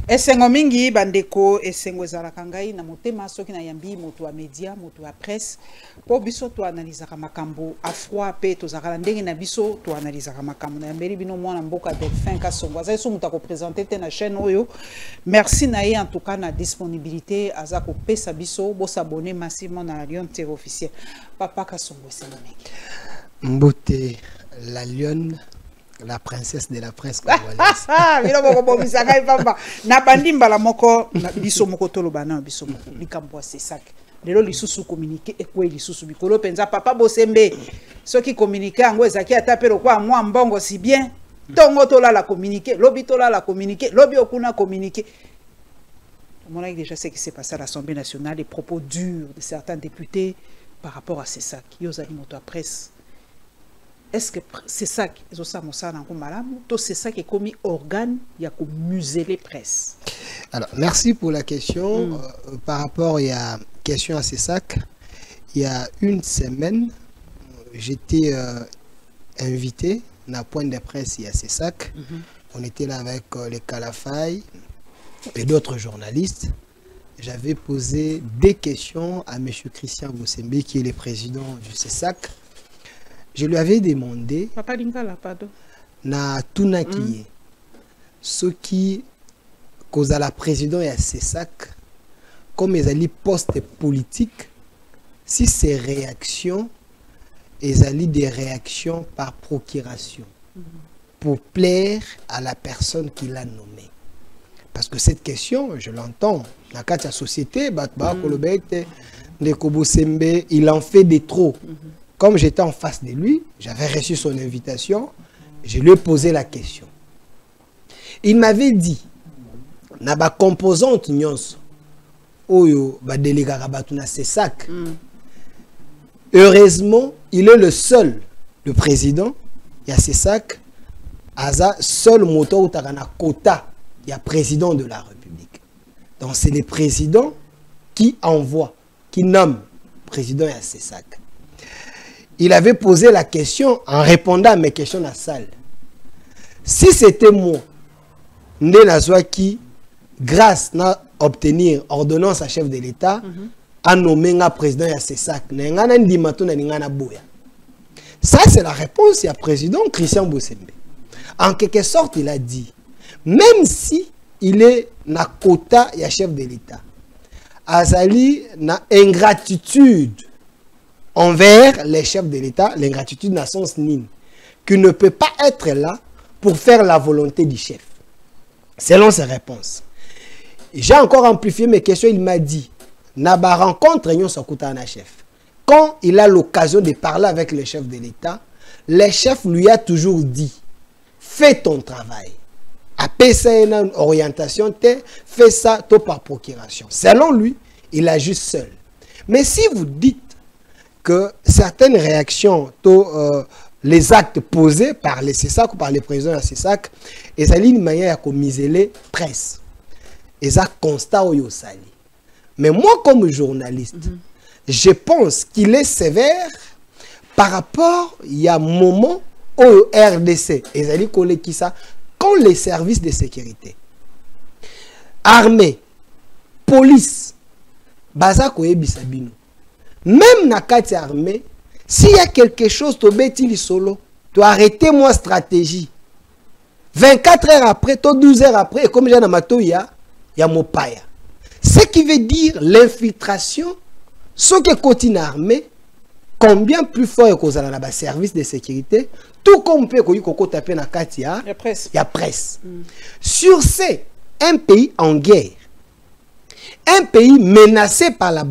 Esengo mingi bandeko esengo ezalaka ngai na motema soki na yambi moto wa media moto wa presse po biso to analysaka makambo a froid pe tozakala ndenge na biso to analysaka makambo na yambeli bino mwana mboka Delphin Kasongo aza so muta ko présenter te na chaîne oyo. Merci na ye en tout cas na disponibilité aza ko pesa biso bo s'abonner massivement na Lion TV officiel. Papa Kasongo esengo mingi Mbote la Lionne, la princesse de la presse congolaise. Mino moko bomisanga papa na bandimba la moko biso moko toloba na biso moko likambo c'est ça. Lelo lisusu communiquer ekwe lisusu bikolo penza papa bosembe soki communiquer ngo ezaki atapelo kwa mwa mbongo si bien tongo tola la communiquer lobi tola la communiquer lobi okuna communiquer. On a déjà ce qui s'est passé à l'Assemblée nationale, les propos durs de certains députés par rapport à ces sacs. Yozali moto presse. Est-ce que c'est ça qui est c'est ça qui est commis organe, il y a comme museler presse? Alors, merci pour la question. Par rapport à la question à ces sacs, il y a une semaine, j'étais invité à la pointe de presse il y a ces sacs. On était là avec les Kalafay et d'autres journalistes. J'avais posé des questions à M. Christian Bosembe, qui est le président du CESAC. Je lui avais demandé Papa Lingala, pardon. Na tunaki ce qui cause à la président et à CESAC comme ils allaient poste politique si ces réactions ils allaient des réactions par procuration pour plaire à la personne qui l'a nommé. Parce que cette question, je l'entends, dans la société, il en fait des trop. Comme j'étais en face de lui, j'avais reçu son invitation, je lui ai posé la question. Il m'avait dit, na ba composante nyonso, oyo ba déléga rabatuna CESAC. Heureusement, il est le seul, le président, il y a CESAC, aza seul moto ou takana quota, il y a président de la République. Donc c'est le président qui envoie, qui nomme président à CESAC. Il avait posé la question en répondant à mes questions dans la salle. Si c'était moi, qui, grâce à obtenir ordonnance à chef de l'État, a nommé un président à CESAC, ça c'est la réponse du président Christian Bosembe. En quelque sorte, il a dit, même si il est na quota ya chef de l'État, azali na ingratitude envers les chefs de l'État, l'ingratitude n'a sens nul, qui ne peut pas être là pour faire la volonté du chef. Selon ses réponses. J'ai encore amplifié mes questions, il m'a dit, Naba rencontre un chef. Quand il a l'occasion de parler avec le chef de l'État, le chef lui a toujours dit, fais ton travail. Après ça, une orientation, fais ça par procuration. Selon lui, il agit seul. Mais si vous dites que certaines réactions, les actes posés par les CESAC ou par les présidents de CESAC, ils ont une manière de miser presse. Ils ont constat au Yosali. Mais moi, comme journaliste, je pense qu'il est sévère par rapport, il y a un moment au RDC, ils ont dit qui ça, quand les services de sécurité, armée, police, bazako ebisabino. Même dans la armée, s'il y a quelque chose, tu bêtis solo, tu arrêter moi stratégie. 24 heures après, 12 heures après, et comme j'ai dans ma il y a mon païa. Ce qui veut dire l'infiltration, ce qui est côté armée, combien plus fort que dans le service de sécurité, tout comme peut taper dans la presse. Il y a presse. Sur ces, un pays en guerre, un pays menacé par la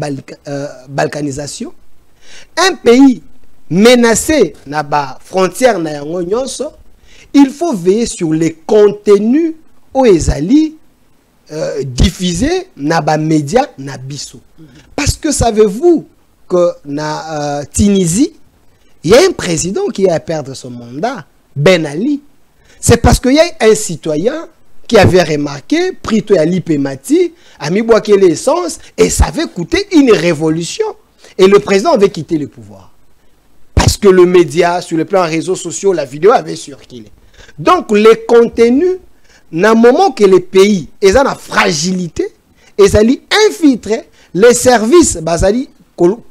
balkanisation, un pays menacé par la frontière, il faut veiller sur les contenus aux ezali diffusés dans les médias na biso. Parce que savez-vous que na Tunisie, il y a un président qui a perdu son mandat, Ben Ali. C'est parce qu'il y a un citoyen qui avait remarqué, pris tout à l'IPMATI, a mis boqué l'essence, et ça avait coûté une révolution. Et le président avait quitté le pouvoir. Parce que le média, sur le plan réseaux sociaux, la vidéo avait circulé. Donc, les contenus na moment que les pays ils ont la fragilité, ils allaient infiltrer les services, basali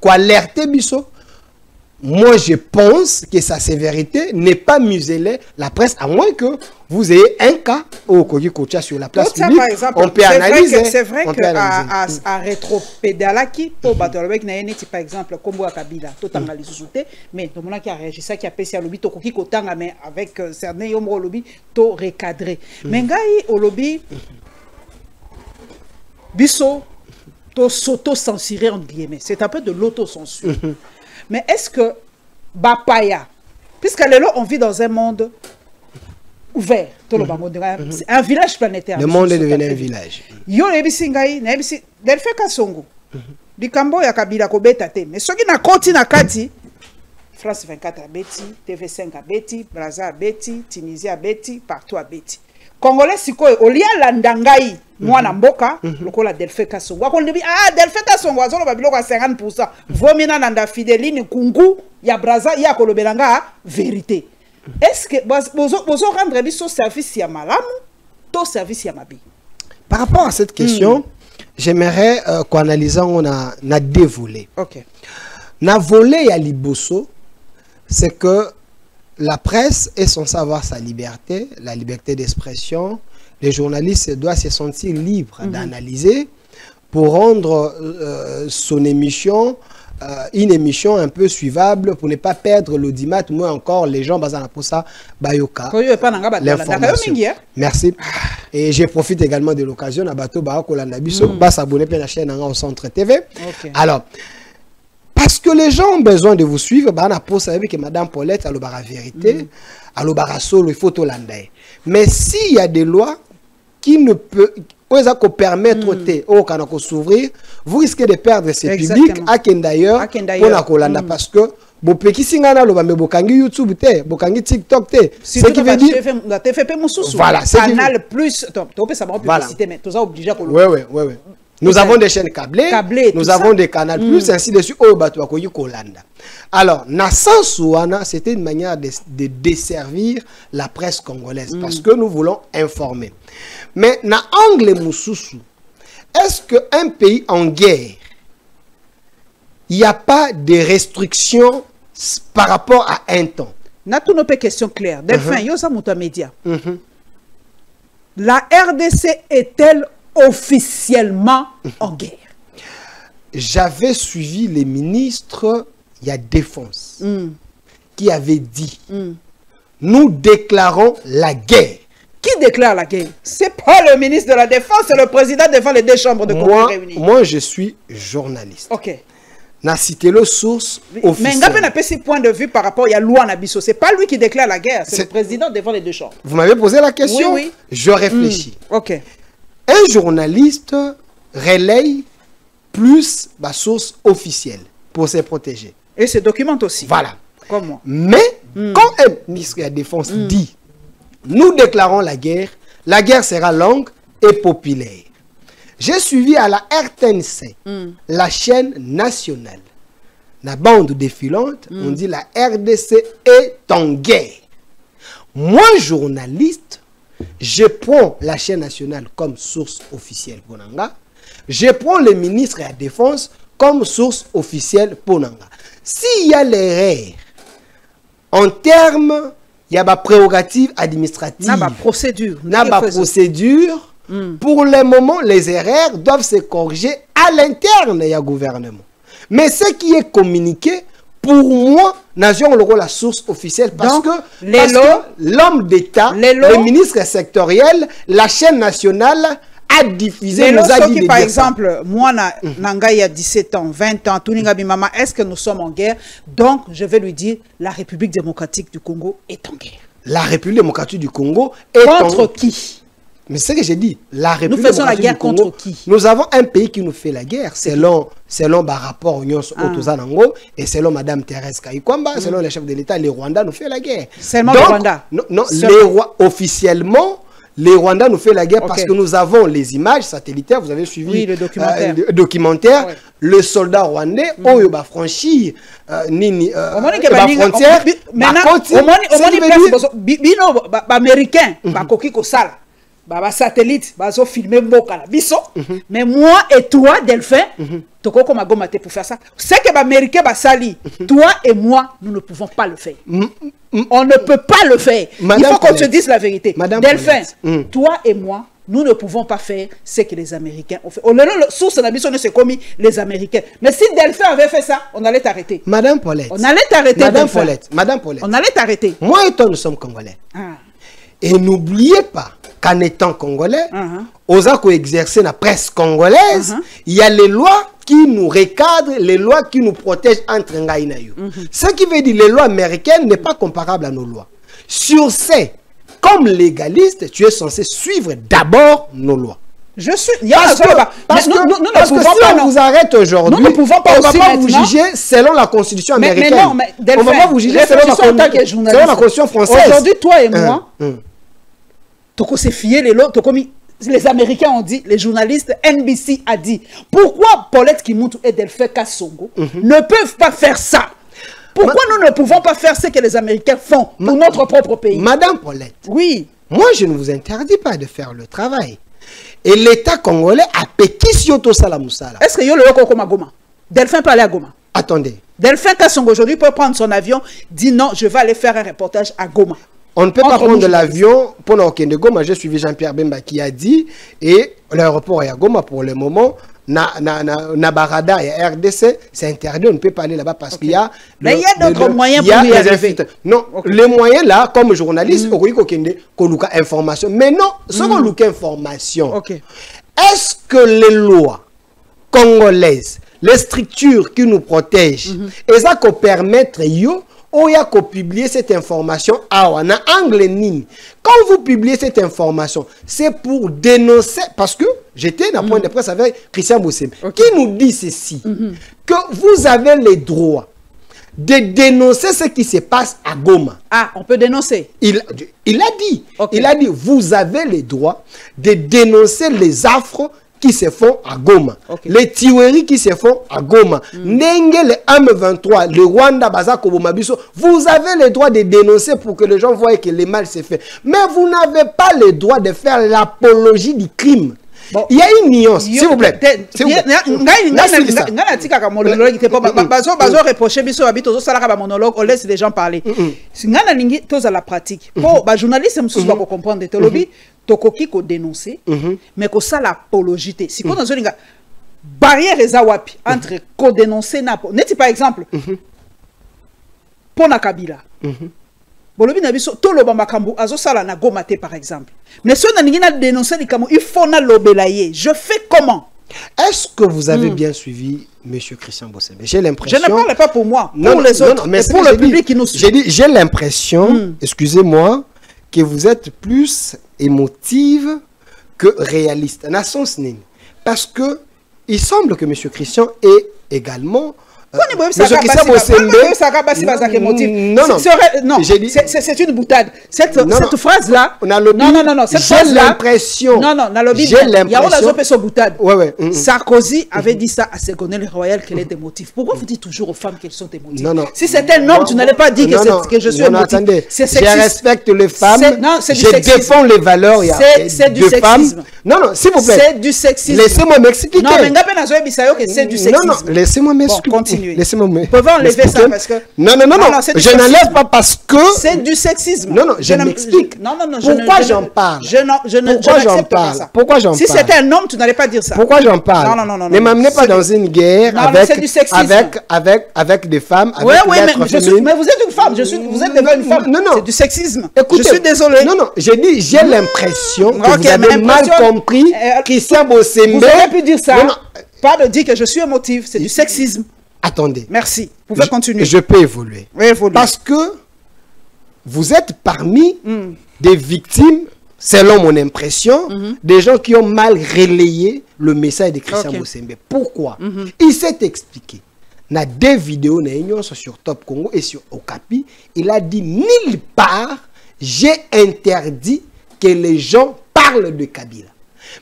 alerter biso. Moi, je pense que sa sévérité n'est pas muselée la presse, à moins que vous ayez un cas au Kogi-Kocha sur la place publique. Par exemple, on peut analyser. C'est vrai qu'à rétropédalaki, pour Batolobek, par exemple, comme Kabila, tout en a les sous-soutés, mais tout le monde qui a réagi, ça qui a passé à lobby, tout Kogi-Kotanga, mais avec certains yombo lobby, tout recadré. Mais Ngaï, au lobby, biso, tout s'auto-censurer, entre guillemets. C'est un peu de l'autocensure. Mais est-ce que Bapaya, puisque les on vit dans un monde ouvert, c'est un village planétaire. Le monde est devenu un village. Yo nebisingai, delfe kasongo. Likambo ya Kabila kobeta te. Mais ceux qui na koti na kati, France 24 a beti, TV5 a beti, Brazza a beti, Tunisie a beti, partout a beti. Congolais sikoy olia landangai mwana mboka lokola Delfe Kasongo ko ndebi Delfe Kasongo azolo babilo kwa 50% vomina nanda Fideline Kungu ya Brazza ya kolobelanga vérité. Est-ce que bozo rendre biso service ya malamu to service ya mabi? Par rapport à cette question, j'aimerais qu'on analyse on a deux volets. OK. Na volet ya liboso, c'est que la presse est censée avoir sa liberté, la liberté d'expression. Les journalistes doivent se sentir libres d'analyser pour rendre son émission une émission un peu suivable, pour ne pas perdre l'audimat, moins encore les gens basant pour ça, Bayoka. L'information. Merci. Et je profite également de l'occasion à Bato Bakolanda Biso, s'abonner à la chaîne au Centre TV. Alors, parce que les gens ont besoin de vous suivre, on a posé avec Madame Paulette à l'obara vérité, à l'obara solo, il faut tout l'andai. Mais s'il y a des lois qui ne peuvent permettre au Kanako s'ouvrir, vous risquez de perdre ce public à d'ailleurs pour la Kolanda parce que vous pouvez singana lo bambe bokangi YouTube te, bokangi TikTok te. Ce qui veut dire la TFP Moussoussou. Voilà, canal plus tu peux savoir publicité mais tu es obligé à Oui. Nous avons des chaînes câblées, nous avons des canaux plus, ainsi de suite. Alors, c'était une manière de desservir la presse congolaise parce que nous voulons informer. Mais, na angle Moussoussou, est-ce qu'un pays en guerre, il n'y a pas de restrictions par rapport à un temps? N'a tout nos questions claires. Delphin, yosa mouta média. La RDC est-elle officiellement en guerre? J'avais suivi les ministres, il y a défense, qui avaient dit nous déclarons la guerre. Qui déclare la guerre? C'est pas le ministre de la Défense, c'est le président devant les deux chambres de Congrès réunies. Moi, je suis journaliste. OK. N'a cité le source officielle. Mais n'a pas ses points de vue par rapport à Loi Nabiso. C'est pas lui qui déclare la guerre, c'est le président devant les deux chambres. Vous m'avez posé la question? Oui. Je réfléchis. OK. Un journaliste relaye plus la source officielle pour se protéger. Et se documente aussi. Voilà. Comme moi. Mais quand un ministre de la Défense dit nous déclarons la guerre sera longue et populaire. J'ai suivi à la RTNC, la chaîne nationale. La bande défilante, on dit la RDC est en guerre. Moi, journaliste, je prends la chaîne nationale comme source officielle pour Nanga. Je prends le ministre de la Défense comme source officielle pour Nanga. S'il y a l'erreur en termes, il y a ma prérogative administrative. Il y a ma procédure. Pour le moment, les erreurs doivent se corriger à l'interne du gouvernement. Mais ce qui est communiqué, pour moi, nation la source officielle parce que l'homme d'État, le ministre sectoriel, la chaîne nationale a diffusé, nous a dit par exemple, moi, Nanga, il y a 17 ans, 20 ans, Tuningabi Mama, est-ce que nous sommes en guerre? Donc, je vais lui dire, la République démocratique du Congo est en guerre. La République démocratique du Congo est contre qui? Mais c'est ce que j'ai dit. La République nous faisons la guerre contre qui? Nous avons un pays qui nous fait la guerre, selon le rapport Union Otozanango et selon Madame Thérèse Kayikwamba, selon les chefs de l'État, les Rwandais nous fait la guerre. Seulement le Rwanda? Non, officiellement, les Rwandais nous fait la guerre parce que nous avons les images satellitaires, vous avez suivi le documentaire, le soldat rwandais, Oyoba franchi, Nini, frontière, américain, Bakoki Kosala. Baba satellite, bazo filmer mboka la biso. Mais moi et toi, Delphin, toko comme Goma pour faire ça. C'est que les Américains basali, toi et moi, nous ne pouvons pas le faire. On ne peut pas le faire. Il faut qu'on se dise la vérité. Delphin, toi et moi, nous ne pouvons pas faire ce que les Américains ont fait. On a le source de la mission, c'est comme les Américains. Mais si Delphin avait fait ça, on allait t'arrêter. Madame Paulette. On allait t'arrêter. Madame Paulette. Madame Paulette. On allait t'arrêter. Moi et toi, nous sommes Congolais. Et n'oubliez pas qu'en étant Congolais, osant exercer la presse congolaise, il y a les lois qui nous recadrent, les lois qui nous protègent entre Ngaï et Nayo. Ce qui veut dire que les lois américaines n'est pas comparable à nos lois. Sur ces, comme légaliste, tu es censé suivre d'abord nos lois. Je suis. Parce que si on vous arrête aujourd'hui, nous ne pouvons pas on ne va pas vous juger selon la constitution américaine. Mais non, mais Delphin, on ne va pas vous juger selon la constitution française. Aujourd'hui, toi et moi, Toko s'est fié les lots, les Américains ont dit, les journalistes, NBC a dit, pourquoi Paulette Kimuntu et Delphin Kassongo ne peuvent pas faire ça? Pourquoi nous ne pouvons pas faire ce que les Américains font pour notre propre pays? Madame Paulette, oui. Moi je ne vous interdis pas de faire le travail. Et l'État congolais a péqué tout ça la moussala. Est-ce que Yolo Yoko comme à Goma? Delphin peut aller à Goma? Attendez. Delphin Kassongo aujourd'hui peut prendre son avion, dit non, je vais aller faire un reportage à Goma. On ne peut pas prendre l'avion pour Okende Goma. J'ai suivi Jean-Pierre Bemba qui a dit, et l'aéroport est à Goma pour le moment. Nabarada et RDC, c'est interdit, on ne peut pas aller là-bas parce qu'il y a... Mais il y a d'autres moyens pour y arriver. Non, les moyens là, comme journaliste, on peut information. Mais non, ce qu'on look information, est-ce que les lois congolaises, les structures qui nous protègent, elles ont permettre yo ou il y a qu'à publier cette information à angle nini. Quand vous publiez cette information, c'est pour dénoncer, parce que j'étais dans le point de presse avec Christian Bossem, qui nous dit ceci, que vous avez les droits de dénoncer ce qui se passe à Goma. Ah, on peut dénoncer. Il a dit, vous avez les droits de dénoncer les affres qui se font à Goma, les tueries qui se font à Goma, Nenge le M23, le Rwanda, Bazako, Bomabiso, vous avez le droit de dénoncer pour que les gens voient que le mal s'est fait. Mais vous n'avez pas le droit de faire l'apologie du crime. Bon. Il y a une nuance, s'il vous plaît. S'il vous plaît. On laisse les gens parler. Si on a la pratique, pour les journalistes, ils vont comprendre. Tokoki ko dénoncer, mais ko ça l'apologité. Si on a une barrière entre ko dénoncer n'est-ce par exemple pour na Kabila. Bolobi na biso to loba makambu azo sala na Goma te par exemple. Mais si on a dénoncé il faut na lobelaye. Je fais comment? Est-ce que vous avez bien suivi Monsieur Christian Bossem? J'ai l'impression. Je ne parle pas pour moi, pour les autres, mais pour le public qui nous suit. J'ai dit, j'ai l'impression, excusez-moi, que vous êtes plus émotive que réaliste. Parce que il semble que M. Christian est également... c'est une boutade. Cette phrase-là... Non, cette phrase-là... J'ai l'impression... Sarkozy avait dit ça à Ségolène Royal qu'elle est émotive. Pourquoi vous dites toujours aux femmes qu'elles sont émotives? Si c'est un homme, tu n'allais pas dire que je suis émotive. Je respecte les femmes. Je défends les valeurs de femmes. Non, s'il vous plaît. C'est du sexisme. Laissez-moi m'expliquer. Non, mais c'est du sexisme. Non, laissez-moi m'expliquer. Laissez-moi me... Vous pouvez enlever ça parce que... Non, je n'enlève pas parce que... C'est du sexisme. Non, je m'explique. Pourquoi j'en parle? Pourquoi j'en parle? Si c'était un homme, tu n'allais pas dire ça. Pourquoi j'en parle? Non. Ne m'amenez pas dans une guerre avec des femmes. Oui, mais vous êtes une femme. Vous êtes une femme. Non. C'est du sexisme. Écoutez, je suis désolé. Non, j'ai dit, j'ai l'impression que vous avez mal compris Christian Bossem. Vous avez pu dire ça. Pas de dire que je suis émotive. C'est du sexisme. Attendez. Merci. Vous pouvez continuer. Je peux évoluer. Parce que vous êtes parmi des victimes, selon mon impression, des gens qui ont mal relayé le message de Christian Bossem. Pourquoi? Il s'est expliqué. Il y a des vidéos sur Top Congo et sur Okapi. Il a dit nulle part, j'ai interdit que les gens parlent de Kabila.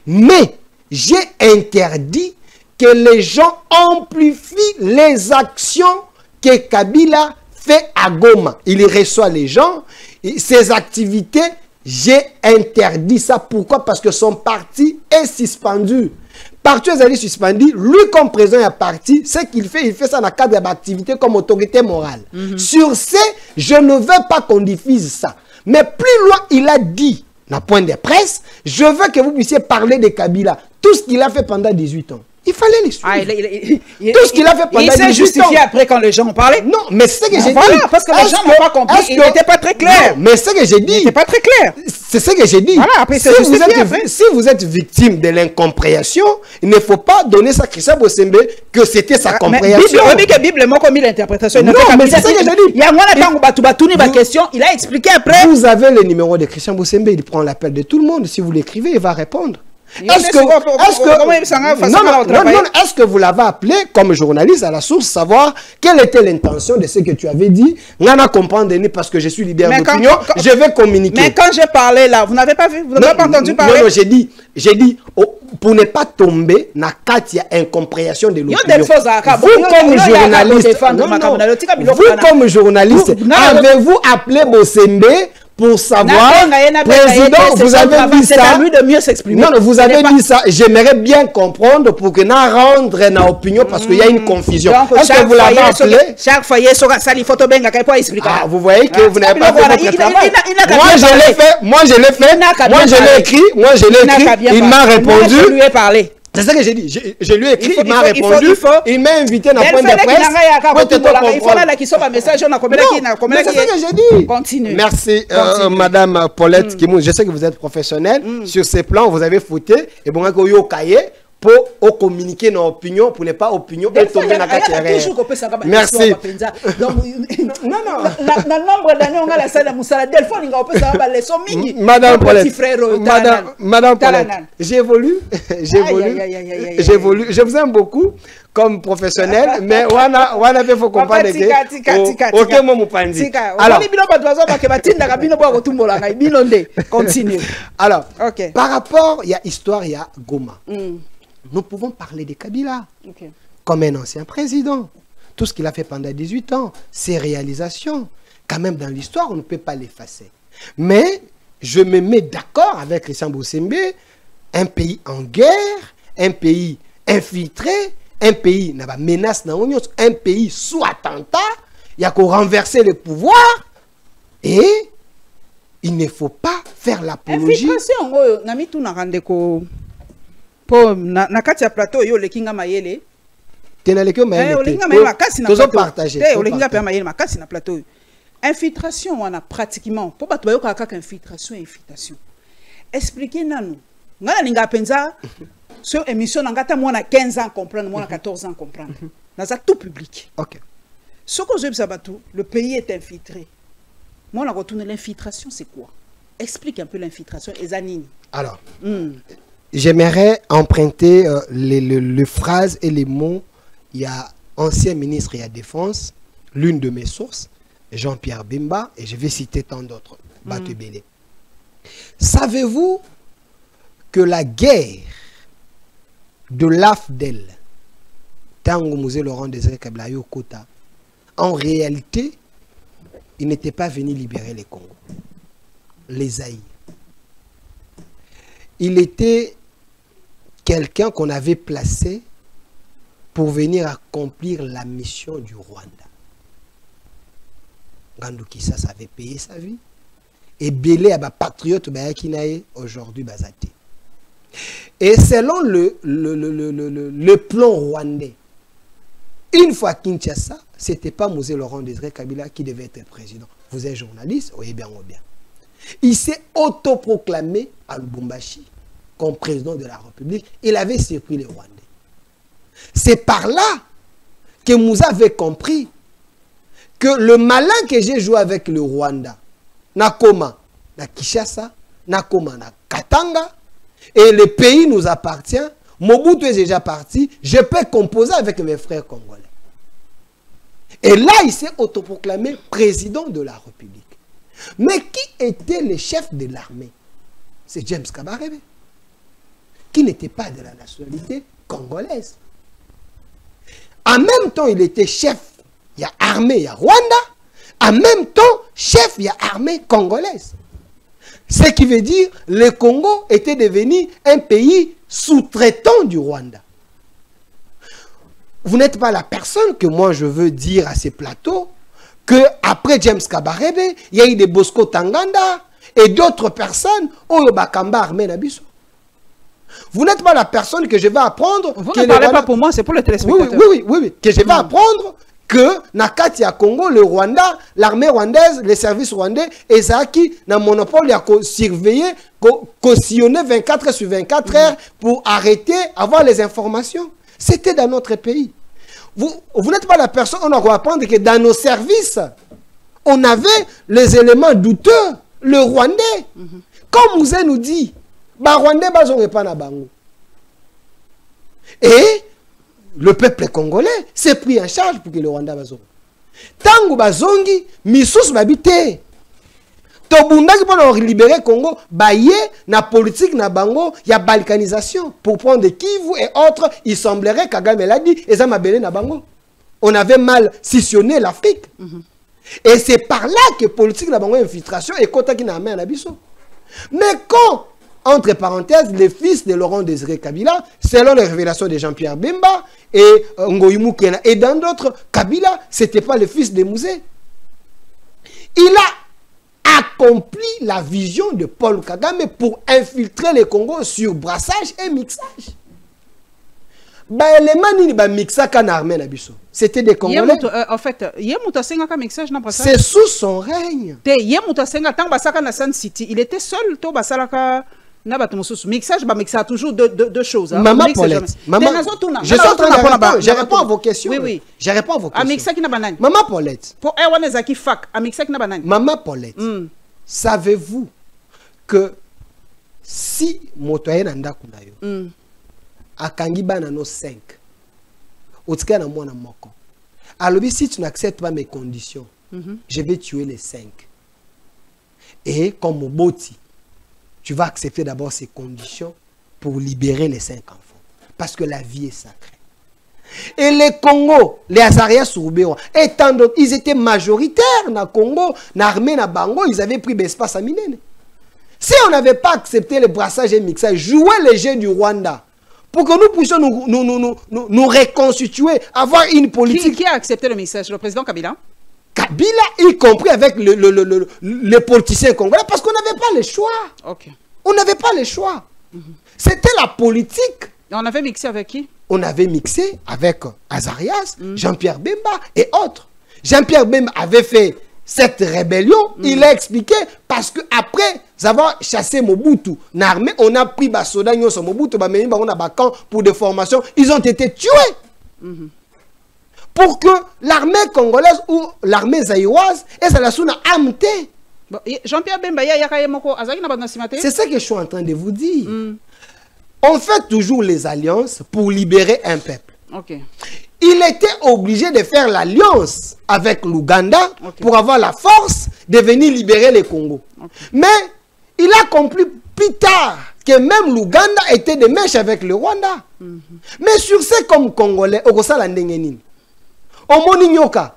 Mais j'ai interdit que les gens amplifient les actions que Kabila fait à Goma. Il reçoit les gens, ses activités j'ai interdit ça. Pourquoi? Parce que son parti est suspendu. Parti est suspendu, lui comme président est parti, ce qu'il fait, il fait ça dans le cadre d'activité comme autorité morale. Sur ce, je ne veux pas qu'on diffuse ça. Mais plus loin, il a dit, dans le point de presse, je veux que vous puissiez parler de Kabila. Tout ce qu'il a fait pendant 18 ans. Il fallait les suivre. Tout ce qu'il a fait pendant 18 ans. Il s'est justifié après quand les gens ont parlé. Non, mais c'est ce que j'ai dit. Voilà, parce que les gens n'ont pas compris. Il n'était pas très clair. Non, mais c'est ce que j'ai dit. Il n'était pas très clair. C'est ce que j'ai dit. Voilà, après, si vous êtes victime de l'incompréhension, il ne faut pas donner ça à Christian Bosembe que c'était sa compréhension. Mais la Bible, moi, comme l'interprétation. Non, mais c'est ce que j'ai dit. Il y a un question, il a expliqué après. Vous avez le numéro de Christian Bosembe, il prend l'appel de tout le monde. Si vous l'écrivez, il va répondre. Est-ce que vous l'avez appelé comme journaliste à la source, savoir quelle était l'intention de ce que tu avais dit? Nana comprendre parce que je suis leader d'opinion, je vais communiquer. Mais quand j'ai parlé là, vous n'avez pas vu, vous n'avez pas entendu parler? Non, j'ai dit, pour ne pas tomber dans le cas il y a incompréhension de l'opinion. Vous comme journaliste, avez-vous appelé Bosembe pour savoir, président, vous avez dit ça. C'est à lui de mieux s'exprimer. Non, vous avez dit ça. J'aimerais bien comprendre pour que nous rendre une opinion parce qu'il y a une confusion. Est-ce que vous l'avez appelé? Chaque foyer sera sali photo benga pour expliquer. Ah, vous voyez que vous n'avez pas fait votre travail. Moi, je l'ai fait. Moi, je l'ai fait. Moi, je l'ai écrit. Moi, je l'ai écrit. Il m'a répondu. Je lui ai parlé. C'est ça que j'ai dit. Je lui ai écrit, il m'a répondu. Il m'a invité dans le point de presse. Il faut là qu'il soit un message. C'est ça que j'ai dit. Continue. Merci, Madame Paulette Kimou. Je sais que vous êtes professionnelle. Sur ces plans, vous avez fouté. Et bon, vous avez cahier pour communiquer nos opinions, pour ne pas opinion et tomber dans la carrière. Merci. Non, non. Dans le nombre d'années, on a la salle de Moussala. Delphine, on peut savoir les leçons mini. Madame Paulette. Madame Paulette. J'évolue. Je vous aime beaucoup comme professionnel, mais on a fait faut comprendre que aucun mot m'pandi. Alors, par rapport, il y a histoire, il y a Goma. Nous pouvons parler de Kabila comme un ancien président. Tout ce qu'il a fait pendant 18 ans, ses réalisations, quand même dans l'histoire, on ne peut pas l'effacer. Mais je me mets d'accord avec Christian Bosembe, un pays en guerre, un pays infiltré, un pays n'a pas menace, un pays sous attentat, il y a qu'à renverser le pouvoir et il ne faut pas faire l'apologie. Po na kati ya plateau yo lekinga mayele tena lekyo mayele olinga mayele makasi na plateau partager olinga pe mayele makasi na plateau infiltration on a pratiquement po bato bayoka kaka infiltration expliquer nanu ngana ninga penza sur émission ngata mwana 15 ans comprendre mwana 14 ans comprendre naza tout public. OK. Soko zo bisabatu le pays est infiltré. Moi on retourne l'infiltration c'est quoi? Explique un peu l'infiltration ezanini. Alors j'aimerais emprunter les phrases et les mots. Il y a ancien ministre de la Défense, l'une de mes sources, Jean-Pierre Bemba, et je vais citer tant d'autres. Batubele. Savez-vous que la guerre de l'AFDEL, Tango Musée Laurent Désiré Kabila Kota, en réalité, il n'était pas venu libérer les Congos, les Aïe. Il était quelqu'un qu'on avait placé pour venir accomplir la mission du Rwanda. Ngandou Kisasa avait payé sa vie. Et Belé a un patriote aujourd'hui Bazate. Et selon le plan rwandais, une fois Kinshasa, ce n'était pas Mosé Laurent Désiré Kabila qui devait être président. Vous êtes journaliste, oui bien ou bien. Il s'est autoproclamé à Lubumbashi comme président de la République. Il avait surpris les Rwandais. C'est par là que vous avez compris que le malin que j'ai joué avec le Rwanda, Nakoma, na Kinshasa, Nakoma, na Katanga, et le pays nous appartient, Mobutu est déjà parti, je peux composer avec mes frères congolais. Et là, il s'est autoproclamé président de la République. Mais qui était le chef de l'armée? C'est James Kabarebe, qui n'était pas de la nationalité congolaise. En même temps, il était chef, il y a armée, il y a Rwanda. En même temps, chef, il y a armée congolaise. Ce qui veut dire que le Congo était devenu un pays sous-traitant du Rwanda. Vous n'êtes pas la personne que moi je veux dire à ces plateaux que après James Kabarebe, il y a eu des Bosco Tanganda et d'autres personnes au Bakamba Armé Nabiso. Vous n'êtes pas la personne que je vais apprendre. Vous ne parlez pas pour moi, c'est pour le téléspectateur. Oui. Que je vais apprendre que Nakati à Congo, le Rwanda, l'armée rwandaise, les services rwandais, et ça qui n'a monopole, il a surveillé, cautionné 24 heures sur 24 heures pour arrêter, avoir les informations. C'était dans notre pays. Vous n'êtes pas la personne, on doit apprendre que dans nos services, on avait les éléments douteux, le Rwandais. Comme Mouzé nous dit, bah Rwandais, bah on pas na bango. Et le peuple congolais s'est pris en charge pour que le Rwanda bazongi. Tango bazongi, misous babité. Tobundaki pour libérer le Congo, baye na politique na bango, il y a balkanisation. Pour prendre Kivu et autres, il semblerait Kagame l'a dit, et ça m'a belé na bango. On avait mal scissionné l'Afrique. Et c'est par là que politique na bango infiltration et kota qui n'a amené à l'abisso. Mais quand, entre parenthèses, les fils de Laurent Désiré Kabila, selon les révélations de Jean-Pierre Bemba et Ngoïmou Kena et dans d'autres, Kabila, ce n'était pas le fils de Mouzé. Il a accompli la vision de Paul Kagame pour infiltrer le Congo sur brassage et mixage. C'était des Congolais. En fait, c'est sous son règne. Il était seul. Mixage, mixa toujours deux choses. Maman Paulette, je réponds à vos questions. Oui. Je réponds à vos questions. Maman Paulette. Maman Paulette. Savez-vous que si motoyen anda kunayo akangi bana no 5 otika na mwana moko alobi si tu n'acceptes pas mes conditions je vais tuer les 5 et comme Moboti tu vas accepter d'abord ces conditions pour libérer les 5 enfants. Parce que la vie est sacrée. Et les Congo, les Azaria Sourbewa, et tant d'autres, ils étaient majoritaires dans le Congo, dans l'armée, dans Bango, ils avaient pris l'espace à Minene. Si on n'avait pas accepté le brassage et le mixage, jouer les jeux du Rwanda, pour que nous puissions nous reconstituer, avoir une politique... Qui a accepté le mixage? Le président Kabila? Kabila, y compris avec les politiciens congolais, parce qu'on n'avait pas le choix. On n'avait pas le choix. C'était la politique. Et on avait mixé avec qui? On avait mixé avec Azarias, Jean-Pierre Bemba et autres. Jean-Pierre Bemba avait fait cette rébellion, il a expliqué, parce qu'après avoir chassé Mobutu, on a pris Basoda, Mobutu, pour des formations, ils ont été tués. Pour que l'armée congolaise ou l'armée zaïroise et ça la souna amté. Jean-Pierre Bemba, c'est ça que je suis en train de vous dire. On fait toujours les alliances pour libérer un peuple. Il était obligé de faire l'alliance avec l'Ouganda pour avoir la force de venir libérer le Congo. Mais il a compris plus tard que même l'Ouganda était de mèche avec le Rwanda. Mais sur ce comme Congolais, au Kosa Landengenin. Omoni nyoka.